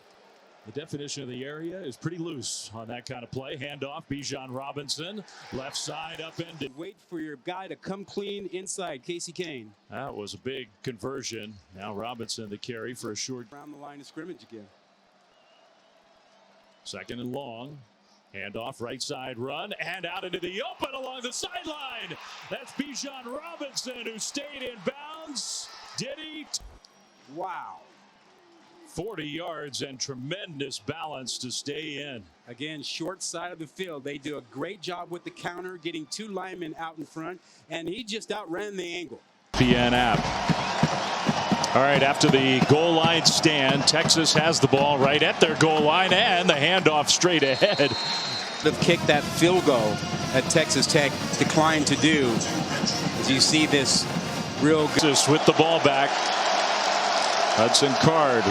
The definition of the area is pretty loose on that kind of play. Handoff, Bijan Robinson, left side upended. Wait for your guy to come clean inside, Casey Kane. That was a big conversion. Now Robinson the carry for a short. Around the line of scrimmage again. Second and long. Handoff, right side run, and out into the open along the sideline. That's Bijan Robinson, who stayed in bounds. bounds. Did he? Wow. 40 yards and tremendous balance to stay in. Again, short side of the field. They do a great job with the counter, getting 2 linemen out in front, and he just outran the angle. PN app. All right, after the goal line stand, Texas has the ball right at their goal line, and the handoff straight ahead. They've kicked that field goal that Texas Tech declined to do. As you see this real good. With the ball back. Hudson Card.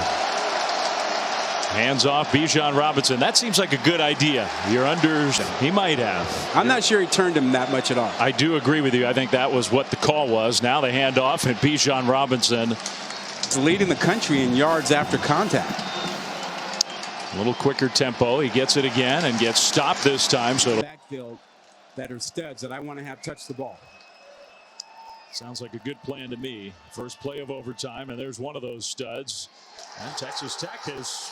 Hands off Bijan Robinson. That seems like a good idea. You're under. He might have. I'm not sure he turned him that much at all. I do agree with you. I think that was what the call was. Now the handoff, and Bijan Robinson leading the country in yards after contact. A little quicker tempo. He gets it again and gets stopped this time. So backfield that are studs that I want to have touch the ball. Sounds like a good plan to me. First play of overtime, and there's one of those studs. And Texas Tech has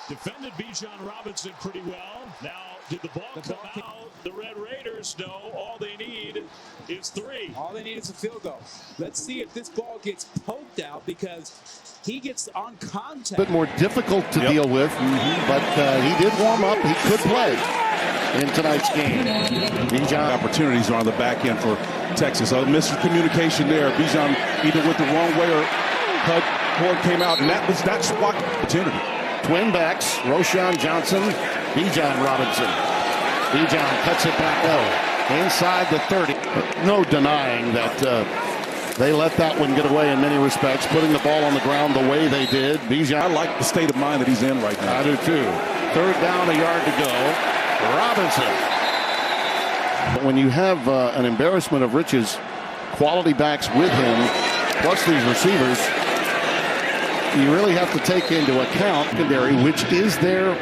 defended Bijan Robinson pretty well. Now, did the ball come out? The Red Raiders know all they need is 3. All they need is a field goal. Let's see if this ball gets poked out, because he gets on contact. A bit more difficult to deal with, but he did warm up. He could play in tonight's game. Bijan. Opportunities are on the back end for Texas. A miscommunication there. Bijan either went the wrong way or Cord came out, and that's what opportunity. Twin backs, Roschon Johnson, Bijan Robinson. Bijan cuts it back out inside the 30. No denying that they let that one get away in many respects, putting the ball on the ground the way they did. Bijan. I like the state of mind that he's in right now. I do too. 3rd down, a yard to go. Robinson. But when you have an embarrassment of riches, quality backs with him, plus these receivers, you really have to take into account secondary, which is their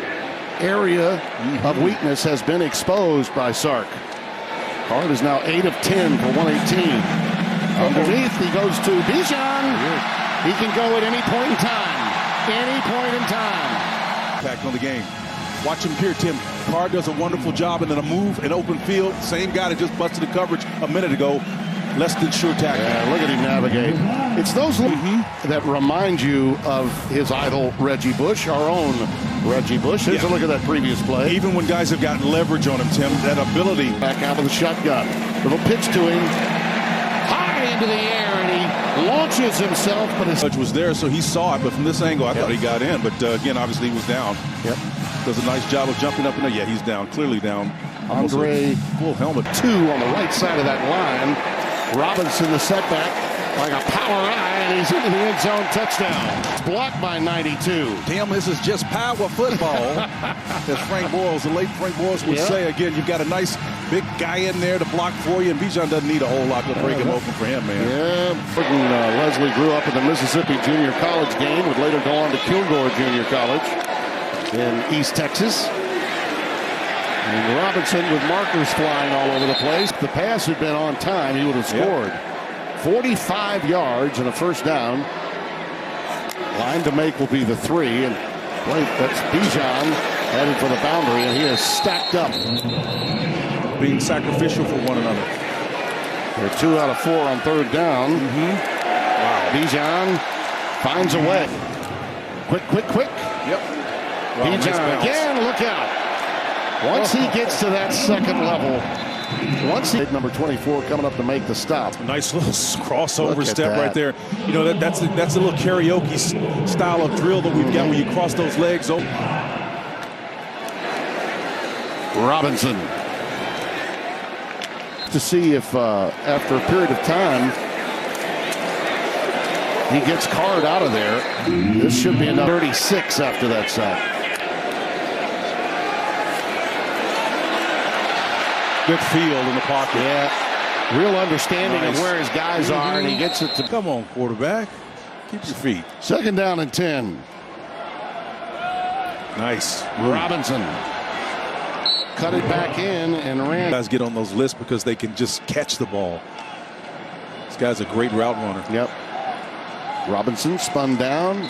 area of weakness, has been exposed by Sark. Card is now 8 of 10 for 118. Underneath, he goes to Bijan. He can go at any point in time. Any point in time. Impact on the game. Watch him here, Tim. Card does a wonderful job, and then a move in open field. Same guy that just busted the coverage a minute ago. Less than sure tackle. Yeah, look at him navigate. It's those that remind you of his idol, Reggie Bush, our own Reggie Bush. Here's a look at that previous play. Even when guys have gotten leverage on him, Tim, that ability. Back out of the shotgun. Little pitch to him. High into the air, and he launches himself. But his judge was there, so he saw it. But from this angle, I thought he got in. But again, obviously he was down. Yep. Does a nice job of jumping up in there. Yeah, he's down. Clearly down. Andre, full helmet. 2 on the right side of that line. Robinson, the setback, like a power eye, and he's into the end zone. Touchdown. Blocked by 92. Tim, this is just power football. As Frank Boyles, the late Frank Boyles would say. Again, you've got a nice big guy in there to block for you, and Bijan doesn't need a whole lot to break him open for him, man. Yeah, Leslie grew up in the Mississippi Junior College game, would later go on to Kilgore Junior College in East Texas. And Robinson with markers flying all over the place. If the pass had been on time, he would have scored. 45 yards and a first down. Line to make will be the 3. And that's Bijan headed for the boundary, and he is stacked up. Being sacrificial for one another. They're 2 out of 4 on 3rd down. Wow. Bijan finds a way. Quick. Yep. Wow, Bijan nice again, look out. Once he gets to that second level, number 24 coming up to make the stop. Nice little crossover step right there. You know, that's a little karaoke style of drill that we've got where you cross those legs over. Robinson. To see if after a period of time he gets Card out of there. This should be another 36 after that sack. Good field in the pocket. Yeah. Real understanding of where his guys are, and he gets it to. Come on, quarterback. Keep your feet. 2nd down and 10. Nice. Robinson. Cut it back in and ran. Guys get on those lists because they can just catch the ball. This guy's a great route runner. Yep. Robinson spun down.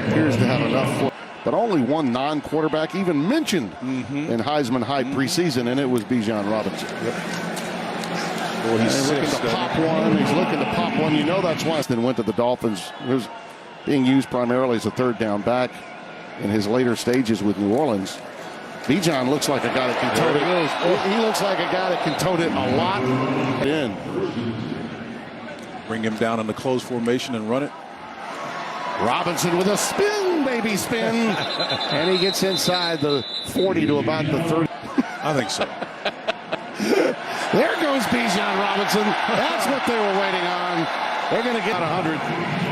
Appears to have enough for. But only one non-quarterback even mentioned in Heisman hype preseason, and it was Bijan Robinson. Well, he's looking to pop one. He's looking to pop one. You know that's why. Then went to the Dolphins. He was being used primarily as a third down back in his later stages with New Orleans. Bijan looks like a guy that can tote it. He looks like a guy that can tote it a lot. Bring him down in the close formation and run it. Robinson with a spin, baby spin. And he gets inside the 40 to about the 30. I think so. There goes Bijan Robinson. That's what they were waiting on. They're going to get 100.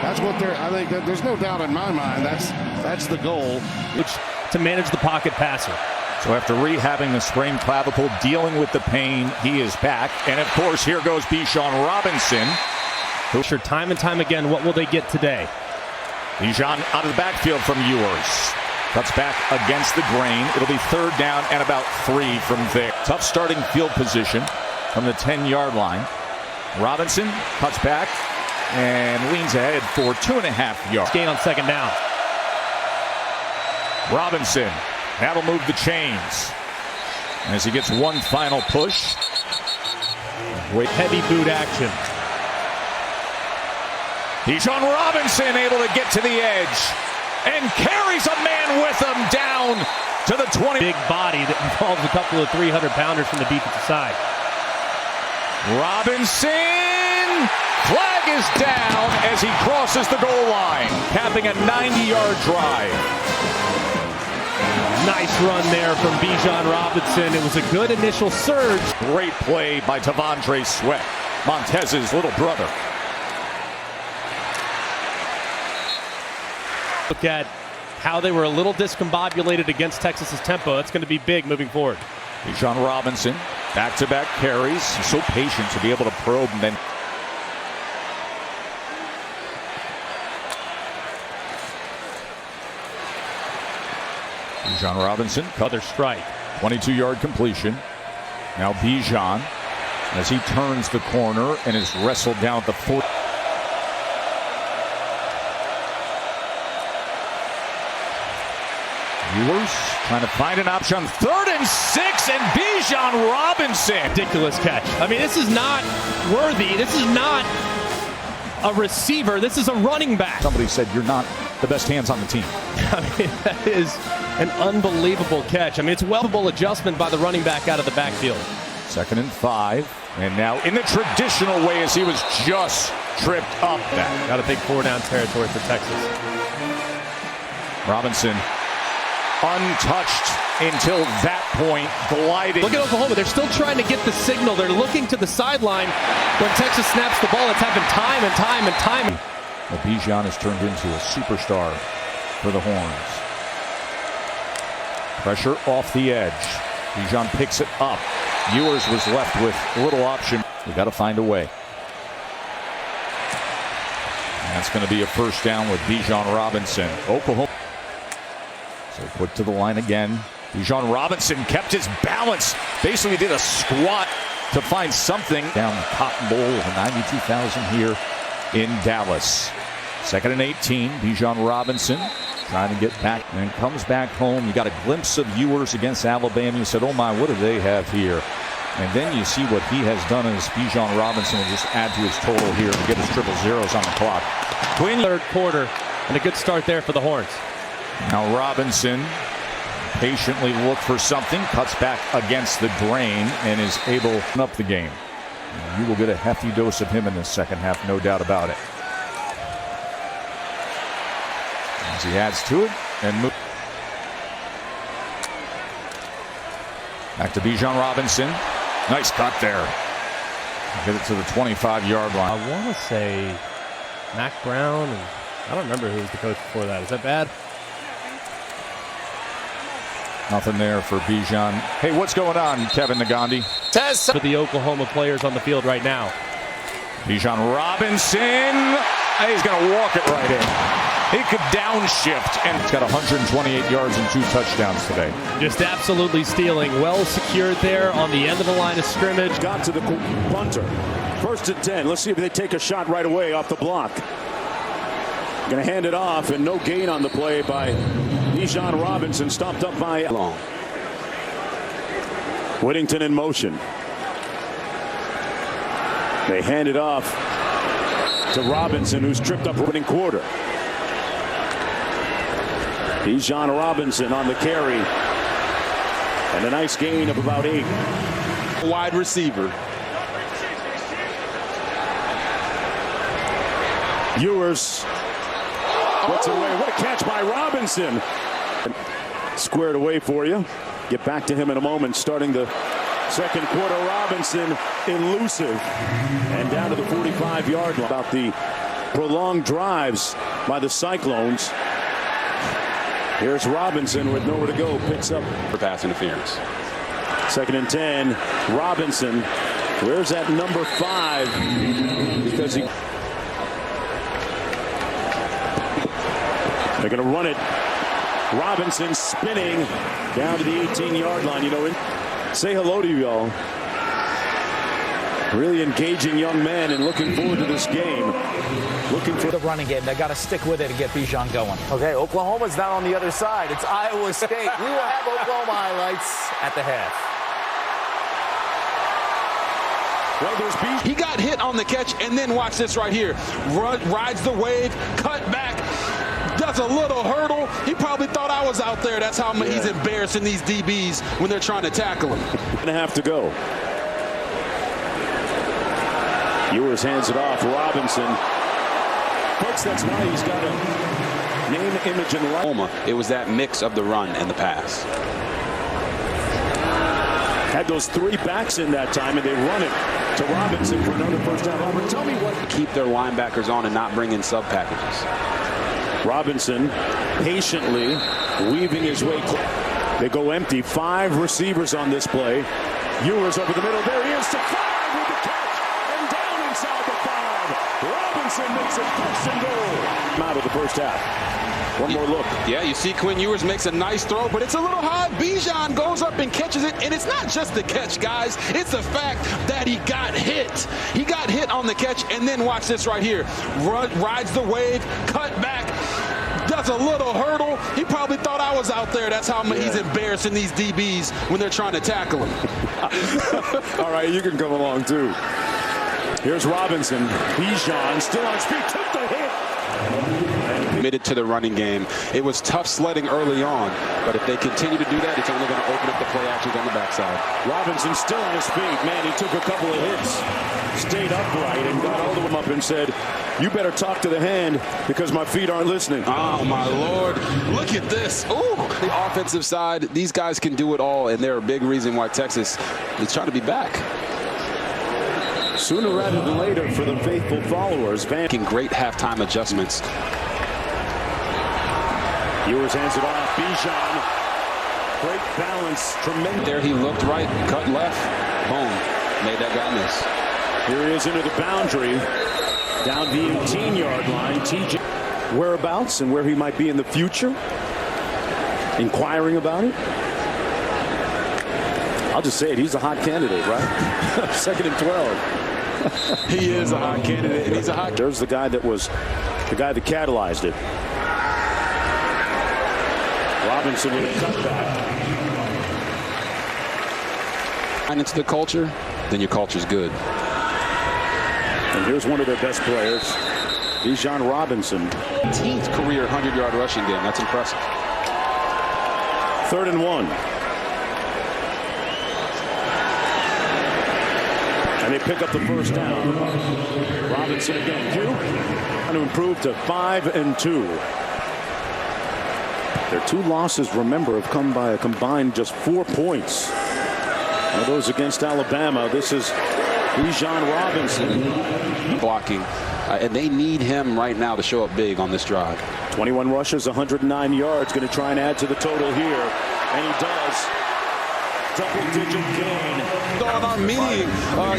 That's what they're. I think that there's no doubt in my mind. That's the goal. Which to manage the pocket passer. So after rehabbing the sprained clavicle, dealing with the pain, he is back. And of course, here goes Bijan Robinson. Sure, time and time again, what will they get today? Bijan out of the backfield from Ewers. Cuts back against the grain. It'll be third down and about 3 from there. Tough starting field position from the 10-yard line. Robinson cuts back and leans ahead for 2.5 yards. Gain on second down. Robinson, that'll move the chains as he gets one final push. With heavy boot action. Bijan Robinson able to get to the edge and carries a man with him down to the 20. Big body that involves a couple of 300-pounders from the defensive side. Robinson, flag is down as he crosses the goal line, capping a 90-yard drive. Nice run there from Bijan Robinson. It was a good initial surge. Great play by Tavondre Sweat, Montez's little brother. Look at how they were a little discombobulated against Texas's tempo. That's going to be big moving forward. Bijan Robinson, back-to-back carries. He's so patient to be able to probe and then. Bijan Robinson, other strike. 22-yard completion. Now Bijan, as he turns the corner and is wrestled down at the 4. Ewers trying to find an option. 3rd and 6, and Bijan Robinson. Ridiculous catch. I mean, this is not worthy. This is not a receiver. This is a running back. Somebody said you're not the best hands on the team. I mean, that is an unbelievable catch. I mean, it's a well adjustment by the running back out of the backfield. 2nd and 5, and now in the traditional way as he was just tripped up. Got a big 4-down territory for Texas. Robinson untouched until that point, gliding. Look at Oklahoma. They're still trying to get the signal. They're looking to the sideline. When Texas snaps the ball, it's happened time and time and time. Well, Bijan has turned into a superstar for the Horns. Pressure off the edge. Bijan picks it up. Ewers was left with little option. We got to find a way. And that's going to be a first down with Bijan Robinson. Oklahoma. So put to the line again. Bijan Robinson kept his balance. Basically did a squat to find something. Down the Cotton Bowl of 92,000 here in Dallas. 2nd and 18. Bijan Robinson trying to get back and comes back home. You got a glimpse of Ewers against Alabama. You said, oh my, what do they have here? And then you see what he has done as Bijan Robinson will just add to his total here and get his triple zeros on the clock. Twin 3rd quarter and a good start there for the Horns. Now Robinson patiently look for something, cuts back against the grain and is able to open up the game. And you will get a hefty dose of him in the second half, no doubt about it. As he adds to it and moves. Back to Bijan Robinson. Nice cut there. Get it to the 25-yard line. I want to say Mac Brown, and I don't remember who was the coach before that. Is that bad? Nothing there for Bijan. Hey, what's going on, Kevin Nagandi? For the Oklahoma players on the field right now. Bijan Robinson. He's going to walk it right in. He could downshift, and he's got 128 yards and 2 touchdowns today. Just absolutely stealing. Well secured there on the end of the line of scrimmage. Got to the punter. 1st and 10. Let's see if they take a shot right away off the block. Going to hand it off, and no gain on the play by Bijan Robinson, stopped up by Long. Whittington in motion. They hand it off to Robinson, who's tripped up opening quarter. Bijan Robinson on the carry. And a nice gain of about 8. Wide receiver. Ewers puts it away. What a catch by Robinson. Squared away for you. Get back to him in a moment. Starting the second quarter, Robinson elusive. And down to the 45-yard line. About the prolonged drives by the Cyclones. Here's Robinson with nowhere to go. Picks up For pass interference. 2nd and 10. Robinson. Where's that number 5? Because he... They're going to run it. Robinson spinning down to the 18-yard line. You know, say hello to you all. Really engaging young man and looking forward to this game. Looking for the running game. They got to stick with it to get Bijan going. Okay, Oklahoma's down on the other side. It's Iowa State. We will have Oklahoma highlights at the half. Well, he got hit on the catch, and then watch this right here. Rides the wave, cut back, does a little hurdle. He probably thought I was out there. That's how he's embarrassing these DBs when they're trying to tackle him. And a half to go. Ewers hands it off. Robinson. Folks, that's why he's got a name, image, and likeness. It was that mix of the run and the pass. Had those 3 backs in that time, and they run it to Robinson for another first down. Robert, tell me what. Keep their linebackers on and not bring in sub packages. Robinson patiently weaving his way. They go empty. 5 receivers on this play. Ewers over the middle. There he is to 5 with the catch. And down inside the 5. Robinson makes it 1st and goal. Out of the first half. One more look. Yeah, you see Quinn Ewers makes a nice throw, but it's a little high. Bijan goes up and catches it, and it's not just the catch, guys. It's the fact that he got hit. He got hit on the catch, and then watch this right here. Rides the wave, cut back, does a little hurdle. He probably thought I was out there. That's how he's embarrassing these DBs when they're trying to tackle him. All right, you can come along, too. Here's Robinson. Bijan still on his feet. Took the hit. Committed to the running game. It was tough sledding early on, but if they continue to do that, it's only going to open up the play actions on the backside. Robinson still on his feet. Man, he took a couple of hits, stayed upright, and got all the way up and said, you better talk to the hand because my feet aren't listening. Oh, my Lord. Look at this. Ooh. The offensive side, these guys can do it all, and they're a big reason why Texas is trying to be back. Sooner rather than later for the faithful followers. Making great halftime adjustments. Ewers hands it off. Bijan. Great balance. Tremendous. There he looked right, cut left. Boom. Made that guy miss. Here he is into the boundary. Down the 18-yard line. TJ. Whereabouts and where he might be in the future. Inquiring about it. I'll just say it. He's a hot candidate, right? 2nd and 12. He is a hot candidate, and he's a hot. There's the guy that was the guy that catalyzed it. Robinson with a cutback. And it's the culture, then your culture's good. And here's one of their best players, Bijan Robinson. 18th career 100-yard rushing game. That's impressive. 3rd and 1. And they pick up the first down. Robinson again. Trying to improve to 5 and 2. Their 2 losses, remember, have come by a combined just 4 points. One of those against Alabama. This is Bijan Robinson. Blocking. And they need him right now to show up big on this drive. 21 rushes, 109 yards. Going to try and add to the total here. And he does. Double-digit gain. On our meeting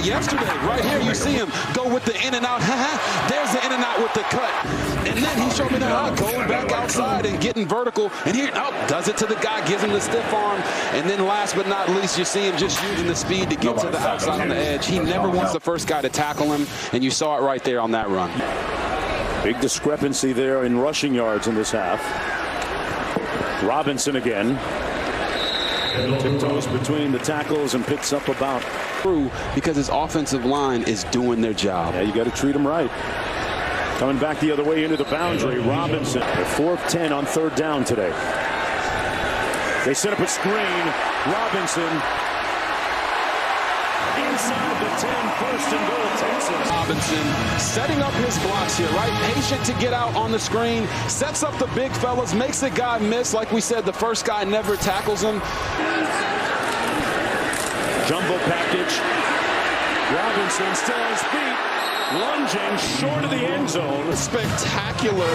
yesterday, right here, you see him go with the in and out. There's the in and out with the cut. And then he showed me that going back outside and getting vertical. And here, does it to the guy, gives him the stiff arm. And then last but not least, you see him just using the speed to get to the outside on the edge. He never wants the first guy to tackle him. And you saw it right there on that run. Big discrepancy there in rushing yards in this half. Robinson again. Tiptoes between the tackles and picks up about through because his offensive line is doing their job. Yeah, you got to treat him right. Coming back the other way into the boundary, Robinson. 4th 10 on 3rd down today. They set up a screen. Robinson inside the 10, 1st and goal, Texas. Robinson setting up his blocks here, right? Patient to get out on the screen, sets up the big fellas, makes the guy miss. Like we said, the first guy never tackles him. Jumbo package. Robinson still on his feet. Lunging short of the end zone. Spectacular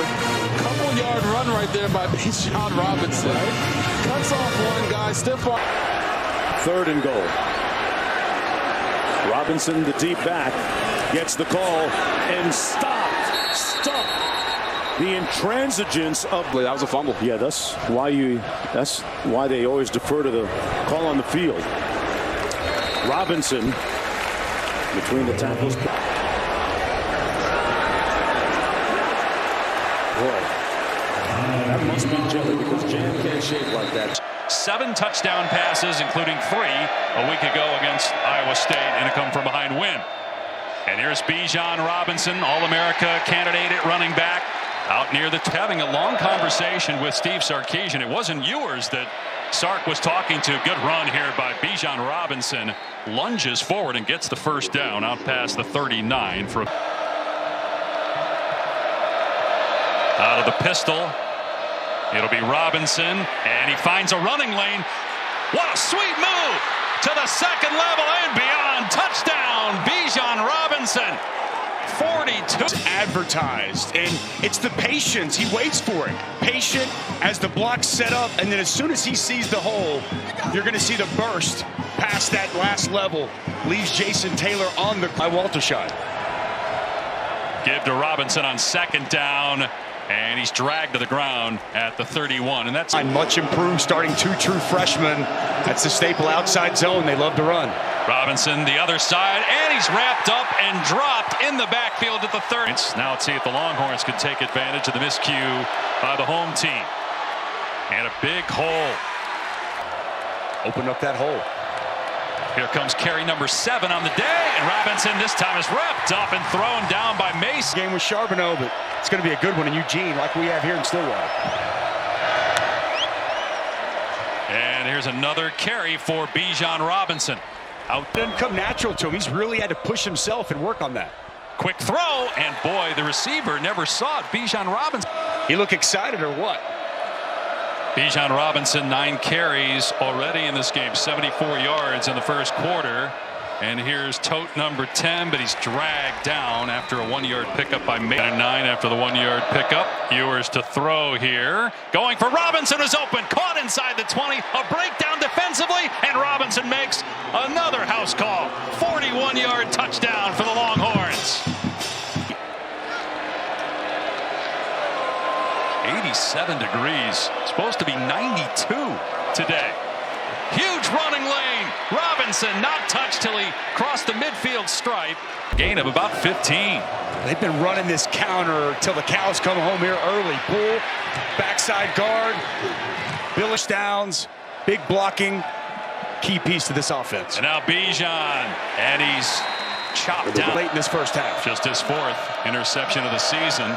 couple-yard run right there by Bijan Robinson. Cuts off one guy, stiff arm. 3rd and goal. Robinson, the deep back, gets the call and stopped. The intransigence of that was a fumble. Yeah, that's why they always defer to the call on the field. Robinson between the tackles. Boy, that must be jelly because Jam can't shake like that. 7 touchdown passes, including 3 a week ago against Iowa State, and a come-from-behind win. And here's Bijan Robinson, All-America candidate at running back, out near the having a long conversation with Steve Sarkisian. It wasn't Ewers that Sark was talking to. Good run here by Bijan Robinson. Lunges forward and gets the 1st down out past the 39. Out of the pistol. It'll be Robinson, and he finds a running lane. What a sweet move to the 2nd level and beyond. Touchdown, Bijan Robinson. 42. It's advertised, and it's the patience. He waits for it. Patient as the block's set up, and then as soon as he sees the hole, you're going to see the burst past that last level. Leaves Jason Taylor on the Walter shot. Give to Robinson on 2nd down. And he's dragged to the ground at the 31. And that's much improved, starting 2 true freshmen. That's the staple outside zone. They love to run. Robinson the other side, and he's wrapped up and dropped in the backfield at the 30. Now let's see if the Longhorns can take advantage of the miscue by the home team. And a big hole. Open up that hole. Here comes carry number 7 on the day, and Robinson this time is wrapped up and thrown down by Mace. Game with Charbonneau, but it's going to be a good one in Eugene like we have here in Stillwater. And here's another carry for Bijan Robinson. Out didn't come natural to him. He's really had to push himself and work on that. Quick throw, and boy, the receiver never saw it. Bijan Robinson. He look excited or what? Bijan Robinson, 9 carries already in this game, 74 yards in the 1st quarter. And here's tote number 10, but he's dragged down after a 1-yard pickup by May. 9 after the 1-yard pickup. Ewers to throw here. Going for Robinson, is open, caught inside the 20. A breakdown defensively, and Robinson makes another house call. 41-yard touchdown for the Longhorns. 87 degrees. Supposed to be 92 today. Huge running lane. Robinson not touched till he crossed the midfield stripe. Gain of about 15. They've been running this counter till the cows come home here early. Pull, backside guard, Billish downs, big blocking, key piece to this offense. And now Bijan, and he's chopped down late in this 1st half. Just his 4th interception of the season.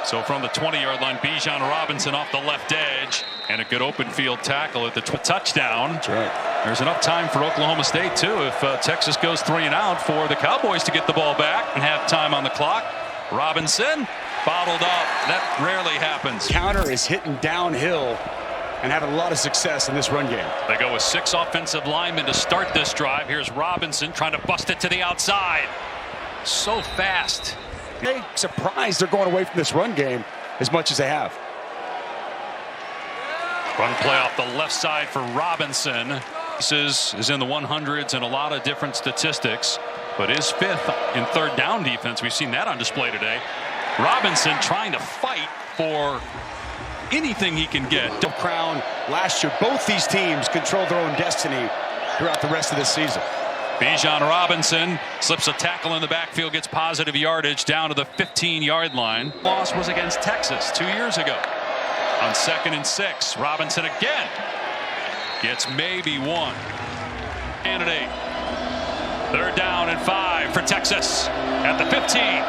So from the 20-yard line, Bijan Robinson off the left edge, and a good open field tackle at the touchdown. That's right. There's enough time for Oklahoma State, too, if Texas goes 3 and out, for the Cowboys to get the ball back and have time on the clock. Robinson bottled up. That rarely happens. Counter is hitting downhill and having a lot of success in this run game. They go with 6 offensive linemen to start this drive. Here's Robinson trying to bust it to the outside. So fast. They surprised they're going away from this run game as much as they have. Run play off the left side for Robinson. This is in the 100s and a lot of different statistics, but is 5th in 3rd down defense. We've seen that on display today. Robinson trying to fight for anything he can get. Crown last year. Both these teams control their own destiny throughout the rest of this season. Bijan Robinson slips a tackle in the backfield, gets positive yardage down to the 15-yard line. Loss was against Texas 2 years ago. On 2nd and 6, Robinson again Gets maybe one. Candidate. 3rd down and 5 for Texas at the 15.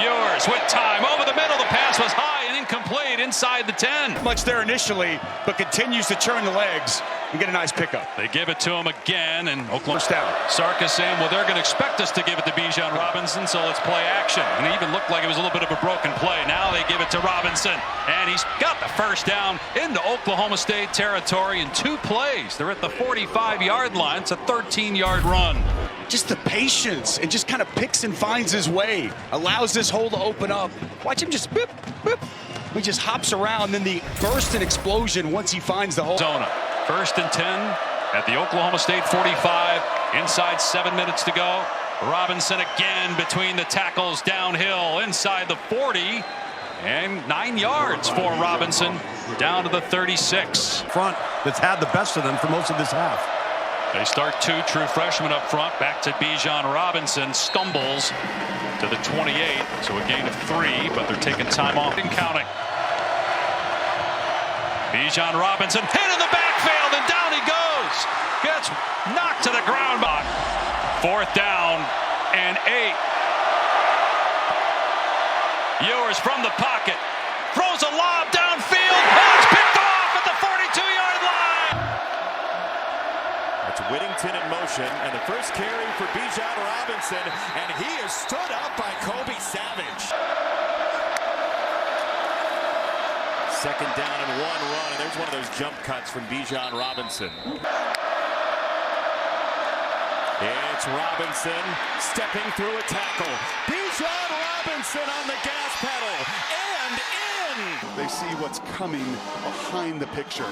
Ewers with time over the middle. The pass was high and incomplete inside the 10. Much there initially, but continues to turn the legs and get a nice pickup. They give it to him again, and Oklahoma down. Sark is saying, well, they're going to expect us to give it to Bijan Robinson, so let's play action. And it even looked like it was a little bit of a broken play. Now they give it to Robinson, and he's got the 1st down into Oklahoma State territory in 2 plays. They're at the 45-yard line. It's a 13-yard run. Just the patience and just kind of picks and finds his way. Allows this hole to open up. Watch him just boop, boop. He just hops around, then the burst and explosion once he finds the hole. Zona. 1st and 10 at the Oklahoma State 45. Inside 7 minutes to go. Robinson again between the tackles downhill inside the 40. And 9 yards for Robinson down to the 36. Front that's had the best of them for most of this half. They start 2 true freshmen up front. Back to Bijan Robinson. Stumbles to the 28. So a gain of 3, but they're taking time off and counting. Bijan Robinson hit in the backfield, and down he goes. Gets knocked to the ground. 4th down and 8. Ewers from the pocket. Throws a lob downfield. And it's picked off at the 42-yard line. It's Whittington in motion, and the first carry for Bijan Robinson, and he is stood up by Kobe Savage. 2nd down and 1 run, and there's one of those jump cuts from Bijan Robinson. It's Robinson stepping through a tackle. Bijan Robinson on the gas pedal, and in! They see what's coming behind the picture.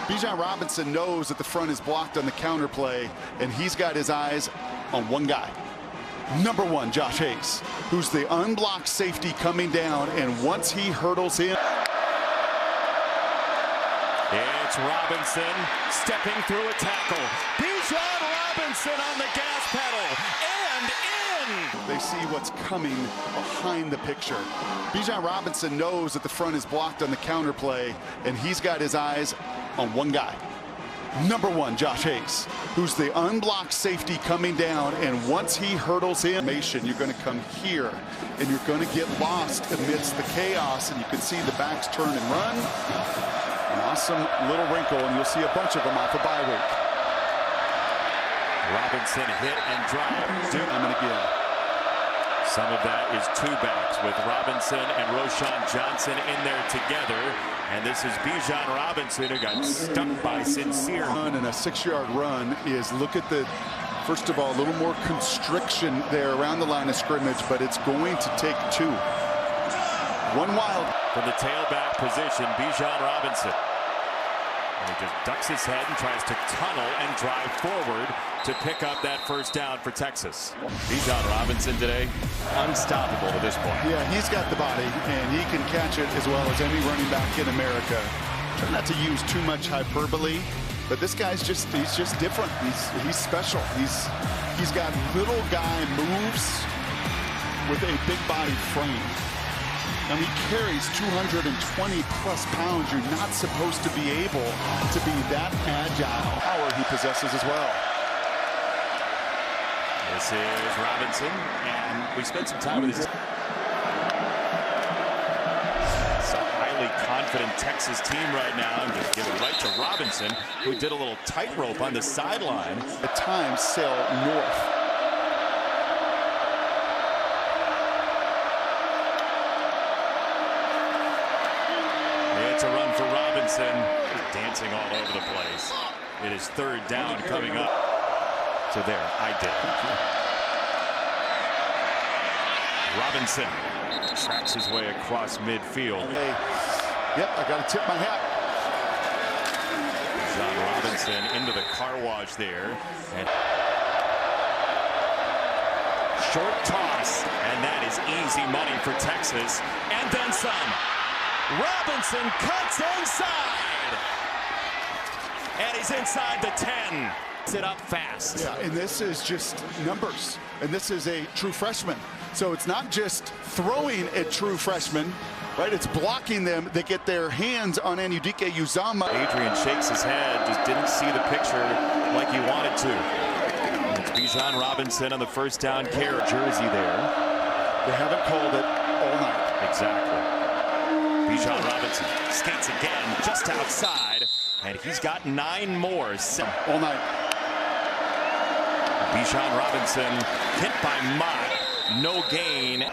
Bijan Robinson knows that the front is blocked on the counter play, and he's got his eyes on one guy. Number 1, Josh Hayes, who's the unblocked safety coming down, and once he hurdles in. It's Robinson stepping through a tackle. Bijan Robinson on the gas pedal, and in! They see what's coming behind the picture. Bijan Robinson knows that the front is blocked on the counter play, and he's got his eyes on one guy. Number 1, Josh Hayes, who's the unblocked safety coming down, and once he hurdles in, you're going to come here, and you're going to get lost amidst the chaos, and you can see the backs turn and run. An awesome little wrinkle, and you'll see a bunch of them off the bye week. Robinson hit and drive. I'm going to give. Some of that is 2 backs with Robinson and Roschon Johnson in there together. And this is Bijan Robinson, who got stuck by Sincere. And a 6-yard run is, look at the, first of all, a little more constriction there around the line of scrimmage, but it's going to take 2. 1 wild. From the tailback position, Bijan Robinson. And he just ducks his head and tries to tunnel and drive forward to pick up that 1st down for Texas. Bijan Robinson today, unstoppable to this point. Yeah, he's got the body, and he can catch it as well as any running back in America. Try not to use too much hyperbole, but this guy's he's just different. He's special. He's got little guy moves with a big body frame. And he carries 220-plus pounds. You're not supposed to be able to be that agile. Power he possesses as well. This is Robinson, and we spent some time with his. It's a highly confident Texas team right now, and just give it right to Robinson, who did a little tightrope on the sideline. At times sail north. It's a run for Robinson. He's dancing all over the place. It is 3rd down coming up. So there, I did. Robinson tracks his way across midfield. Hey, yep, I got to tip my hat. John Robinson into the car wash there. And short toss, and that is easy money for Texas. And then some. Robinson cuts inside. And he's inside the 10. It up fast. Yeah, and this is just numbers. And this is a true freshman. So it's not just throwing at true freshmen, right? It's blocking them. They get their hands on Anyudike Uzama. Adrian shakes his head, just didn't see the picture like he wanted to. It's Bijan Robinson on the first down carry. Jersey there. They haven't called it all night. Exactly. Bijan Robinson skates again just outside, and he's got 9 more. All night. Bijan Robinson hit by Mott. No gain.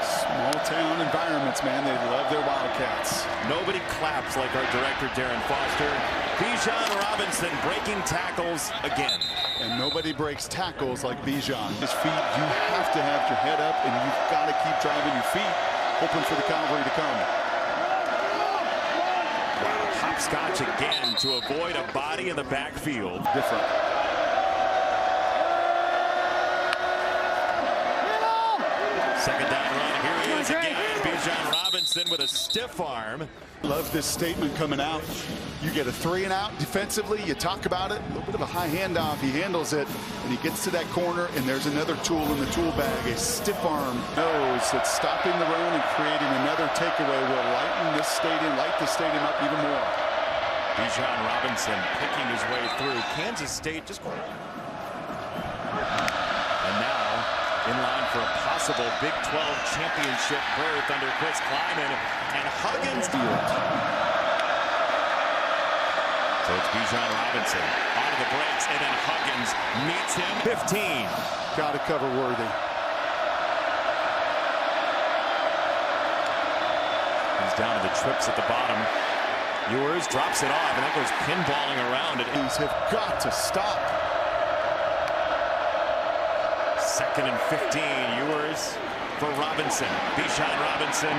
Small town environments, man. They love their Wildcats. Nobody claps like our director, Darren Foster. Bijan Robinson breaking tackles again. And nobody breaks tackles like Bijan. His feet, you have to have your head up, and you've got to keep driving your feet, hoping for the cavalry to come. Wow, hopscotch again to avoid a body in the backfield. Different. Second down run, here he is again. Bijan Robinson with a stiff arm. Love this statement coming out. You get a 3 and out defensively, you talk about it, a little bit of a high handoff, he handles it, and he gets to that corner, and there's another tool in the tool bag, a stiff arm nose that's stopping the run and creating another takeaway will light the stadium up even more. Bijan Robinson picking his way through. Kansas State just... And now in line for a possible Big 12 championship berth under Chris Kleiman, and Huggins. So it's Bijan Robinson out of the brakes, and then Huggins meets him. 15. Got to cover Worthy. He's down to the trips at the bottom. Ewers drops it off, and that goes pinballing around it. These have got to stop. 2nd and 15. Ewers for Robinson. Bijan Robinson,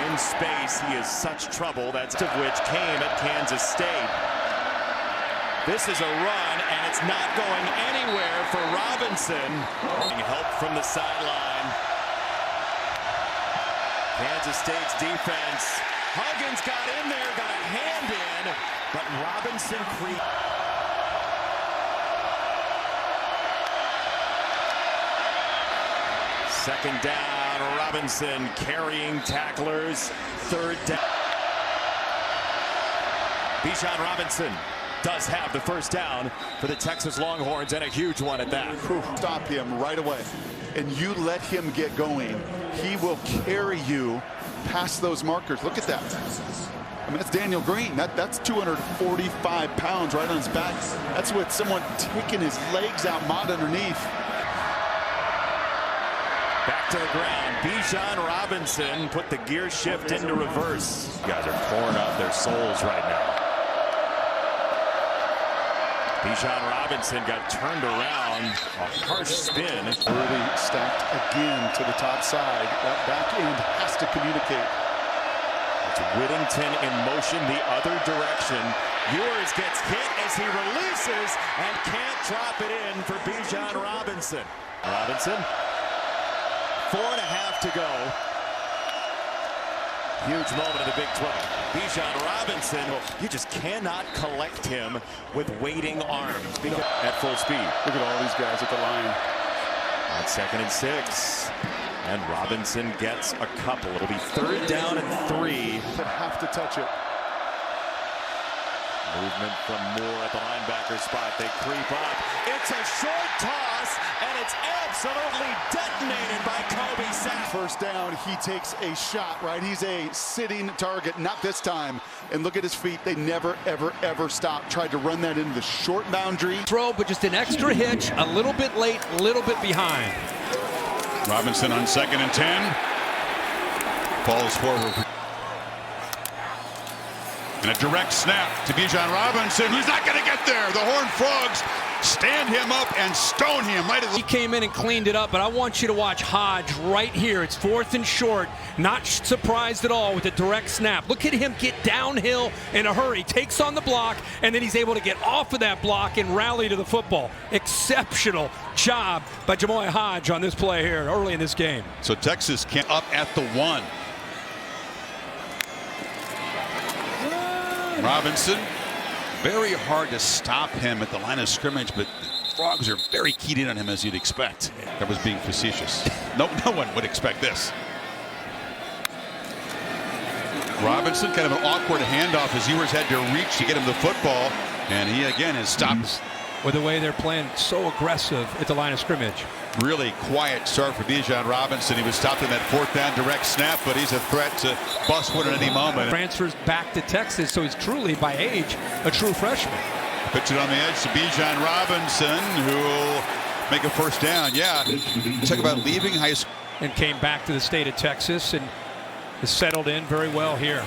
in space. He is such trouble. That's of which came at Kansas State. This is a run, and it's not going anywhere for Robinson. Help from the sideline. Kansas State's defense. Huggins got in there, got a hand in, but Robinson created. Second down, Robinson carrying tacklers. 3rd down. Bijan Robinson does have the first down for the Texas Longhorns, and a huge one at that. Stop him right away, and you let him get going. He will carry you past those markers. Look at that. I mean, that's Daniel Green. That's 245 pounds right on his back. That's with someone taking his legs out, Mott underneath. Back to the ground. Bijan Robinson put the gear shift into reverse. You guys are pouring out their souls right now. Bijan Robinson got turned around. A harsh spin. Worthy stacked again to the top side. That back end has to communicate. It's Whittington in motion the other direction. Ewers gets hit as he releases and can't drop it in for Bijan Robinson. Robinson. 4.5 to go. Huge moment in the Big 12. Bijan Robinson, you just cannot collect him with waiting arms at full speed. Look at all these guys at the line. On 2nd and 6. And Robinson gets a couple. It'll be 3rd down and 3. But have to touch it. Movement from Moore at the linebacker spot. They creep up. It's a short toss, and it's absolutely detonated by Kobe Sack. First down, he takes a shot, right? He's a sitting target, not this time. And look at his feet. They never, ever, ever stop. Tried to run that into the short boundary. Throw, but just an extra hitch, a little bit late, a little bit behind. Robinson on 2nd and 10. Falls forward. And a direct snap to Bijan Robinson, who's not going to get there. The Horned Frogs stand him up and stone him right at the... He came in and cleaned it up, but I want you to watch Hodge right here. It's 4th and short. Not surprised at all with the direct snap. Look at him get downhill in a hurry. Takes on the block, and then he's able to get off of that block and rally to the football. Exceptional job by Jamoy Hodge on this play here early in this game. So Texas can't up at the 1. Robinson, very hard to stop him at the line of scrimmage, but the Frogs are very keyed in on him, as you'd expect. That was being facetious. No one would expect this. Robinson, kind of an awkward handoff as Ewers had to reach to get him the football, and he again is stopped. With the way they're playing so aggressive at the line of scrimmage. Really quiet start for Bijan Robinson. He was stopped in that 4th down direct snap, but he's a threat to bust one at any moment. Transfers back to Texas, so he's truly, by age, a true freshman. Pitch it on the edge to Bijan Robinson, who will make a 1st down. Yeah, talk about leaving high school. And came back to the state of Texas and has settled in very well here.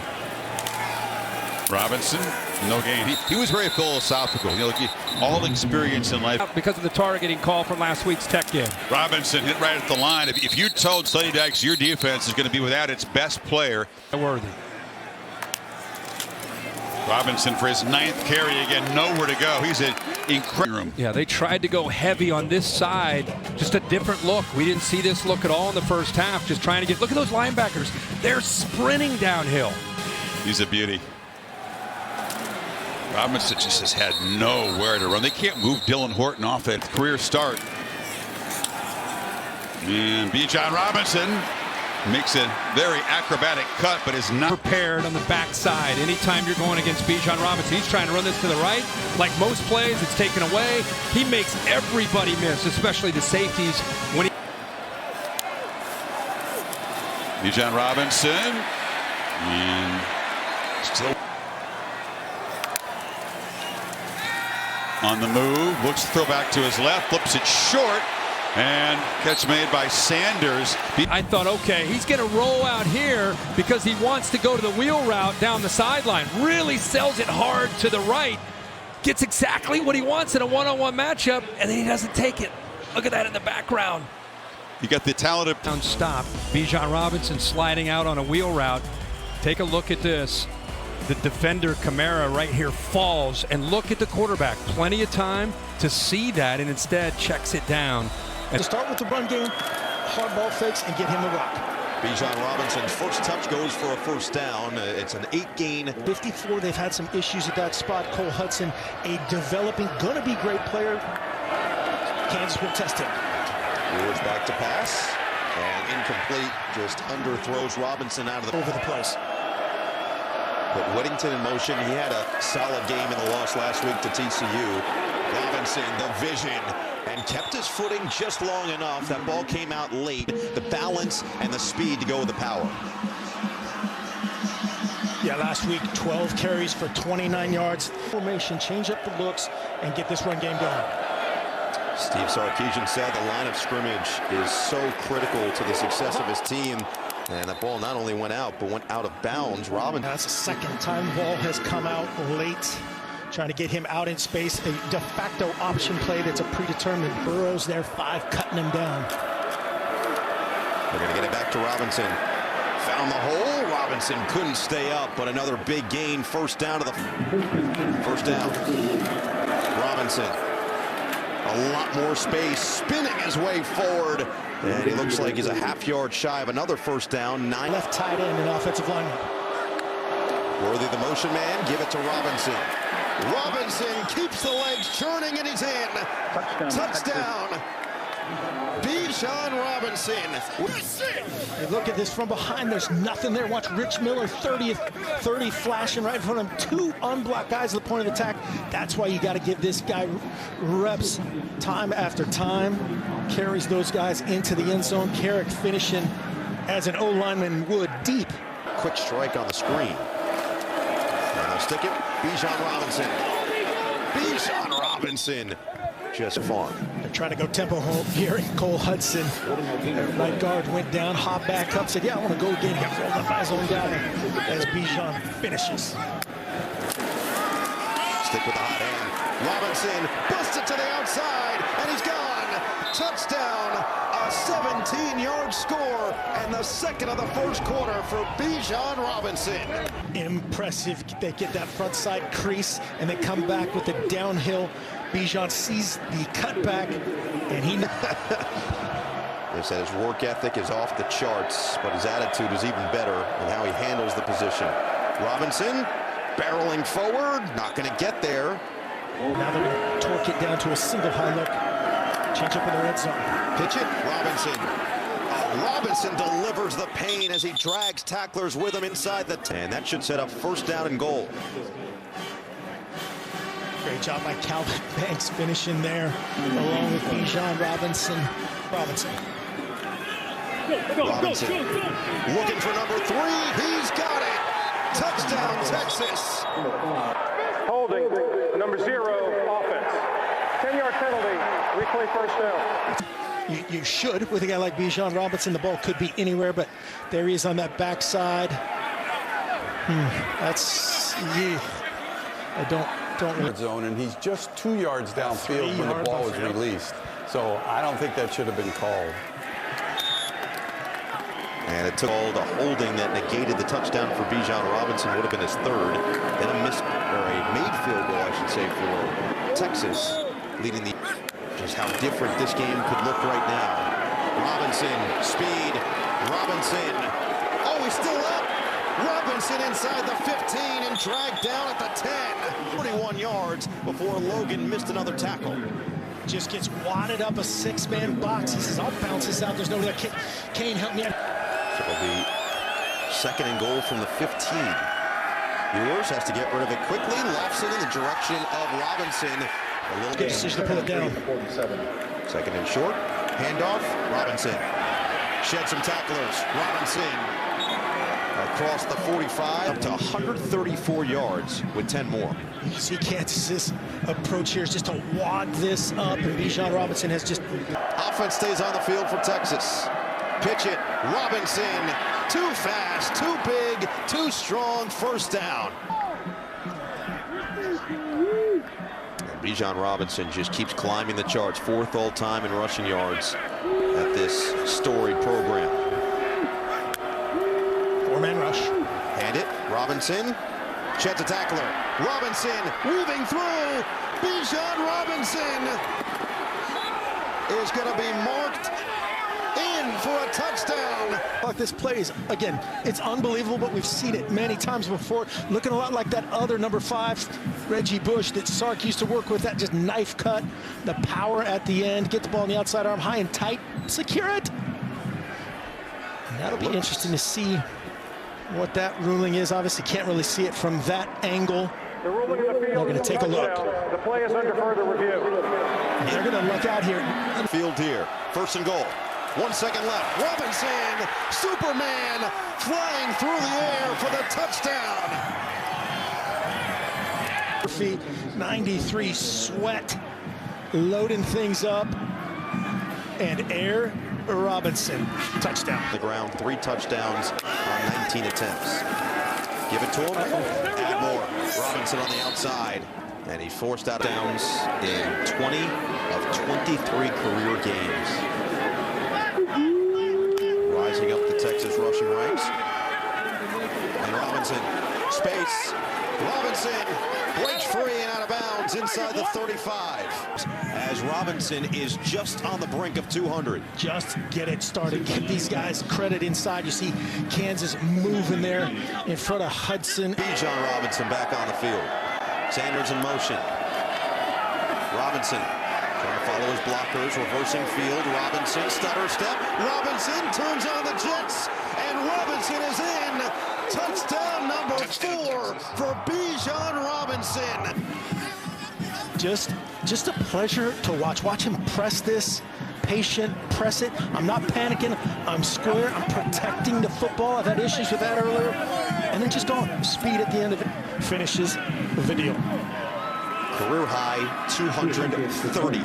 Robinson, no gain. He was very philosophical. You know, like all experience in life. Because of the targeting call from last week's Tech game. Robinson hit right at the line. If you told Sonny Dykes your defense is going to be without its best player. Worthy. Robinson for his 9th carry again, nowhere to go. He's an incredible. Yeah, they tried to go heavy on this side. Just a different look. We didn't see this look at all in the first half. Just trying to get, look at those linebackers. They're sprinting downhill. He's a beauty. Robinson just has had nowhere to run. They can't move Dylan Horton off that career start. And Bijan Robinson makes a very acrobatic cut, but is not prepared on the backside. Anytime you're going against Bijan Robinson, he's trying to run this to the right. Like most plays, it's taken away. He makes everybody miss, especially the safeties. When Bijan Robinson, and still on the move, looks to throw back to his left, flips it short, and catch made by Sanders. I thought, okay, he's going to roll out here because he wants to go to the wheel route down the sideline. Really sells it hard to the right. Gets exactly what he wants in a one-on-one matchup, and then he doesn't take it. Look at that in the background. You got the talented stop. Bijan Robinson sliding out on a wheel route. Take a look at this. The defender, Kamara, right here falls, and look at the quarterback. Plenty of time to see that, and instead checks it down. To start with the run game, hard ball fakes, and get him the rock. Bijan Robinson's first touch goes for a 1st down. It's an 8-gain. 54, they've had some issues at that spot. Cole Hudson, a developing, gonna be great player. Kansas will test him. Ewers back to pass, and incomplete, just underthrows Robinson out of the over the place. But Whittington in motion. He had a solid game in the loss last week to TCU. Robinson, the vision, and kept his footing just long enough. That ball came out late. The balance and the speed to go with the power. Yeah, last week, 12 carries for 29 yards. Formation, change up the looks, and get this run game going. Steve Sarkisian said the line of scrimmage is so critical to the success of his team. And that ball not only went out, but went out of bounds. Robinson. That's the 2nd time the ball has come out late. Trying to get him out in space. A de facto option play that's a predetermined. Burrows there, 5, cutting him down. They're going to get it back to Robinson. Found the hole. Robinson couldn't stay up, but another big gain. 1st down to the 1st down. Robinson. A lot more space, spinning his way forward. And he looks like he's a half-yard shy of another 1st down. 9 left tight end and offensive lineman. Worthy the motion man. Give it to Robinson. Robinson keeps the legs churning, and he's in. Touchdown. Bijan Robinson. Hey, look at this from behind. There's nothing there. Watch Rich Miller, 30 flashing right in front of him. 2 unblocked guys at the point of attack. That's why you got to give this guy reps time after time. Carries those guys into the end zone. Carrick finishing as an O-lineman would, deep. Quick strike on the screen. And they'll stick it. Bijan Robinson. Bijan Robinson. Just far. They're trying to go tempo home here. Cole Hudson, right guard, went down, hopped back up, said, yeah, I want to go again. Got rolled up by his own guy as Bijan finishes. Stick with the hot hand. Robinson busted to the outside, and he's gone. Touchdown. A 17-yard score, and the 2nd of the 1st quarter for Bijan Robinson. Impressive. They get that front side crease, and they come back with the downhill. Bijan sees the cutback, and he... They said his work ethic is off the charts, but his attitude is even better in how he handles the position. Robinson barreling forward, not going to get there. Now they're going to torque it down to a single high look. Change up in the red zone. Pitch it, Robinson. A Robinson delivers the pain as he drags tacklers with him inside the 10. That should set up first down and goal. Great job by Calvin Banks finishing there, along with Bijan Robinson. Robinson looking for number 3. He's got it. Touchdown, Texas. Holding, number 0, offense. 10-yard penalty, replay first down. You should, with a guy like Bijan Robinson. The ball could be anywhere, but there he is on that backside. That's, I don't really. Zone, and he's just 2 yards downfield when the ball was released. So I don't think that should have been called. And it took all the holding that negated the touchdown for Bijan Robinson. Would have been his 3rd. Then a made field goal, I should say, for Texas, leading the. Just how different this game could look right now. Robinson, speed. Robinson. Oh, he's still up. Robinson inside the 15 and dragged down at the 10. 41 yards before Logan missed another tackle. Just gets wadded up a 6-man box. He says, I'll bounce this out. There's nobody there. Kane, help me out. So it'll be 2nd and goal from the 15. Ewers has to get rid of it quickly. Lofts it in the direction of Robinson. A little good decision to pull it down. 2nd and short. Handoff. Robinson. Shed some tacklers. Robinson. Across the 45 up to 134 yards with 10 more. You see Kansas's approach here is just to wad this up, and Bijan Robinson has just. Offense stays on the field for Texas. Pitch it. Robinson. Too fast, too big, too strong. First down. And Bijan Robinson just keeps climbing the charts. 4th all-time in rushing yards at this storied program. 4-man rush. Hand it. Robinson. Sheds a tackler. Robinson weaving through. Bijan Robinson is going to be marked in for a touchdown. Like this plays, again, it's unbelievable, but we've seen it many times before. Looking a lot like that other number 5, Reggie Bush, that Sark used to work with. That just knife cut, the power at the end, get the ball on the outside arm, high and tight, secure it. And that'll be interesting to see what that ruling is. Obviously can't really see it from that angle. The ruling in the field. They're going to take a look. The play is under further review. They're going to look out here. Field here. 1st and goal. 1 second left. Robinson, Superman, flying through the air for the touchdown. 93 Sweat, loading things up, and Air Robinson, touchdown. The ground, 3 touchdowns on 19 attempts. Give it to him. Add more. Robinson on the outside. And he forced out downs in 20 of 23 career games. Rising up the Texas rushing ranks. And Robinson, space. Robinson breaks free and out of bounds inside the 35. As Robinson is just on the brink of 200. Just get it started. Give these guys credit inside. You see Kansas moving there in front of Hudson. Bijan Robinson back on the field. Sanders in motion. Robinson trying to follow his blockers, reversing field. Robinson, stutter step. Robinson turns on the Jets, and Robinson is in. Touchdown number 4 for Bijan Robinson. Just a pleasure to watch. Watch him press this. Patient, press it. I'm not panicking. I'm square. I'm protecting the football. I've had issues with that earlier. And then just on speed at the end of it. Finishes the video. Career high 230.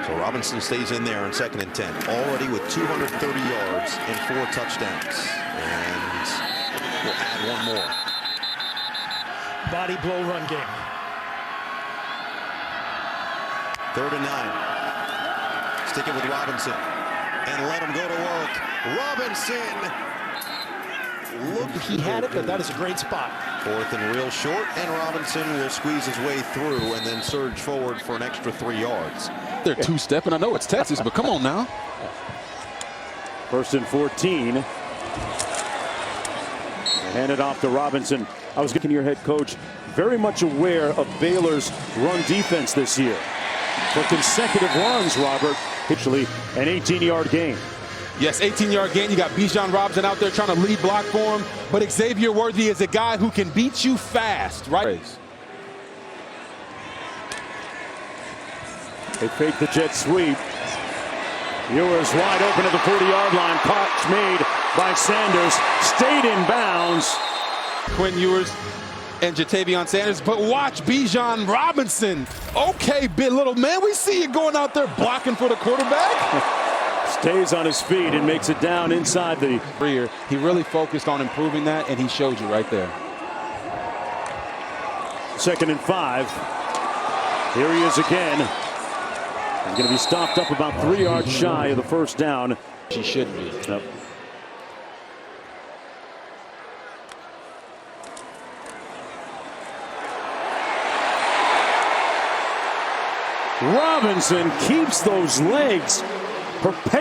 So Robinson stays in there on 2nd and 10. Already with 230 yards and 4 touchdowns. And we'll add 1 more. Body blow run game. 3rd and 9. Stick it with Robinson and let him go to work. Robinson. Look, he had it, but that is a great spot. 4th and real short, and Robinson will squeeze his way through and then surge forward for an extra 3 yards. They're 2-stepping. I know it's Texas, but come on now. 1st and 14. Hand it off to Robinson. I was getting your head coach very much aware of Baylor's run defense this year. For consecutive runs, Robert, actually an 18-yard gain. Yes, 18-yard gain. You got Bijan Robinson out there trying to lead block for him. But Xavier Worthy is a guy who can beat you fast, right? They fake the jet sweep. Ewers wide open at the 40-yard line. Catch made by Sanders. Stayed in bounds. Quentin Ewers and Jatavion Sanders. But watch Bijan Robinson. Okay, big little man. We see you going out there blocking for the quarterback. Stays on his feet and makes it down inside the rear. He really focused on improving that, and he showed you right there. 2nd and 5. Here he is again. He's going to be stopped up about 3 yards shy of the first down. She should be. Yep. Robinson keeps those legs Robinson,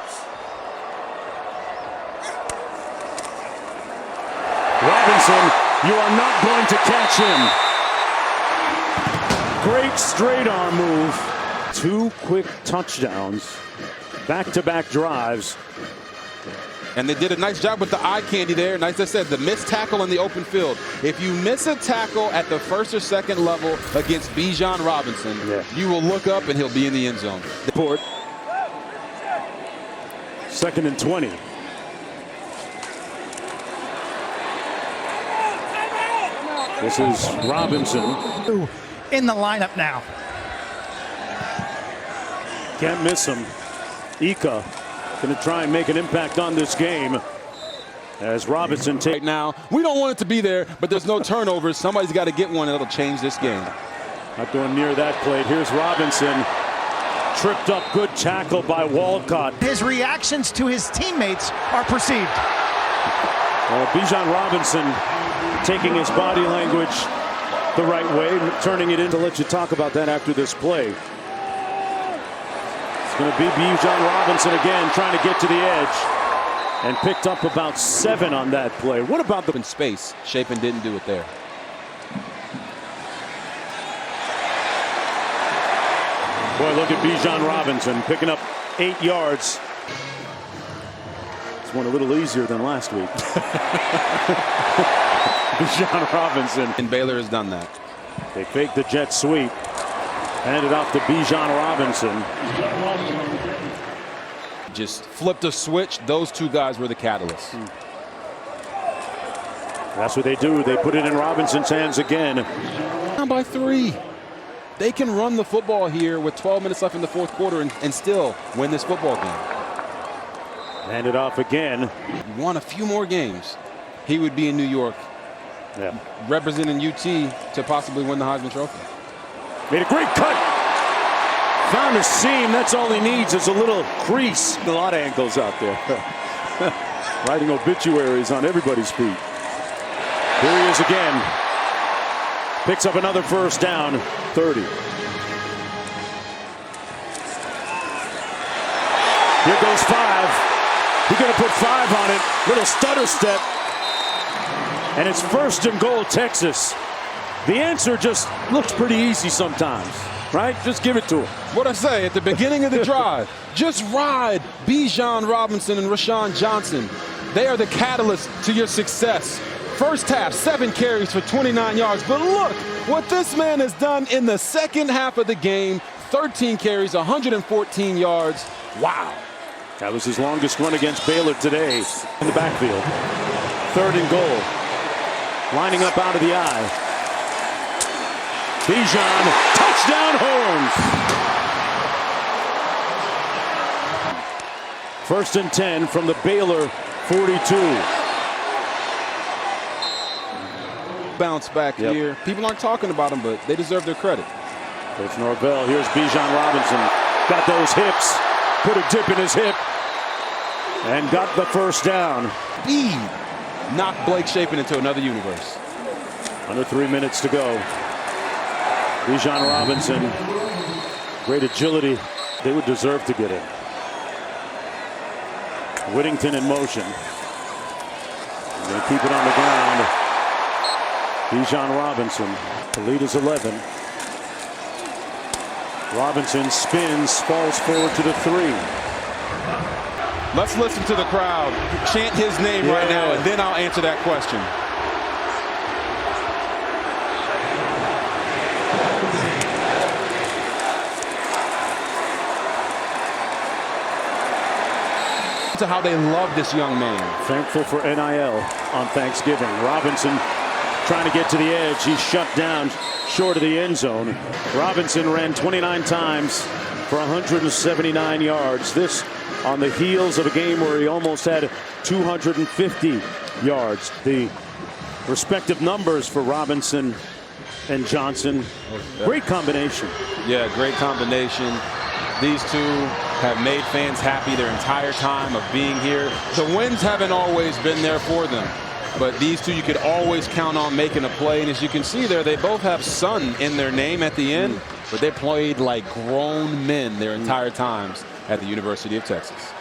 you are not going to catch him. Great straight arm move. 2 quick touchdowns. Back-to-back drives. And they did a nice job with the eye candy there. And as I said, the missed tackle in the open field. If you miss a tackle at the 1st or 2nd level against Bijan Robinson, you will look up and he'll be in the end zone. Report. 2nd and 20. This is Robinson. In the lineup now. Can't miss him. Ika going to try and make an impact on this game. As Robinson right now, we don't want it to be there, but there's no turnovers. Somebody's got to get one that'll change this game. Not going near that plate. Here's Robinson. Tripped up, good tackle by Walcott. His reactions to his teammates are perceived. Bijan Robinson taking his body language the right way, turning it into. Let you talk about that after this play. It's going to be Bijan Robinson again, trying to get to the edge, and picked up about 7 on that play. What about the in space? Shapen didn't do it there. Boy, look at Bijan Robinson picking up 8 yards. This one a little easier than last week. Bijan Robinson. And Baylor has done that. They fake the jet sweep. Hand it off to Bijan Robinson. Just flipped a switch. Those 2 guys were the catalysts. That's what they do. They put it in Robinson's hands again. Down by 3. They can run the football here with 12 minutes left in the 4th quarter and still win this football game. Hand it off again. He won a few more games. He would be in New York, representing UT to possibly win the Heisman Trophy. Made a great cut. Found a seam. That's all he needs is a little crease. A lot of ankles out there. Writing obituaries on everybody's feet. Here he is again. Picks up another first down. 30. Here goes 5. He's going to put 5 on it. Little stutter step. And it's 1st and goal, Texas. The answer just looks pretty easy sometimes, right? Just give it to him. What I say at the beginning of the drive, just ride Bijan Robinson and Rashawn Johnson. They are the catalyst to your success. First half, 7 carries for 29 yards. But look what this man has done in the 2nd half of the game. 13 carries, 114 yards. Wow. That was his longest run against Baylor today in the backfield. 3rd and goal. Lining up out of the eye. Bijan, touchdown Horns. 1st and 10 from the Baylor 42. Bounce back here. People aren't talking about him, but they deserve their credit. Coach Norvell, here's Bijan Robinson. Got those hips. Put a dip in his hip. And got the first down. Speed knocked Blake Shapen into another universe. Under 3 minutes to go. Bijan Robinson, great agility. They would deserve to get it. Whittington in motion. They keep it on the ground. Bijan Robinson. The lead is 11. Robinson spins, falls forward to the 3. Let's listen to the crowd chant his name right now, and then I'll answer that question. To how they love this young man. Thankful for NIL on Thanksgiving. Robinson trying to get to the edge. He's shut down short of the end zone. Robinson ran 29 times for 179 yards. This on the heels of a game where he almost had 250 yards. The respective numbers for Robinson and Johnson. Great combination. Yeah, great combination. These two have made fans happy their entire time of being here. The wins haven't always been there for them, but these two you could always count on making a play. And as you can see there, they both have son in their name at the end, but they played like grown men their entire times at the University of Texas.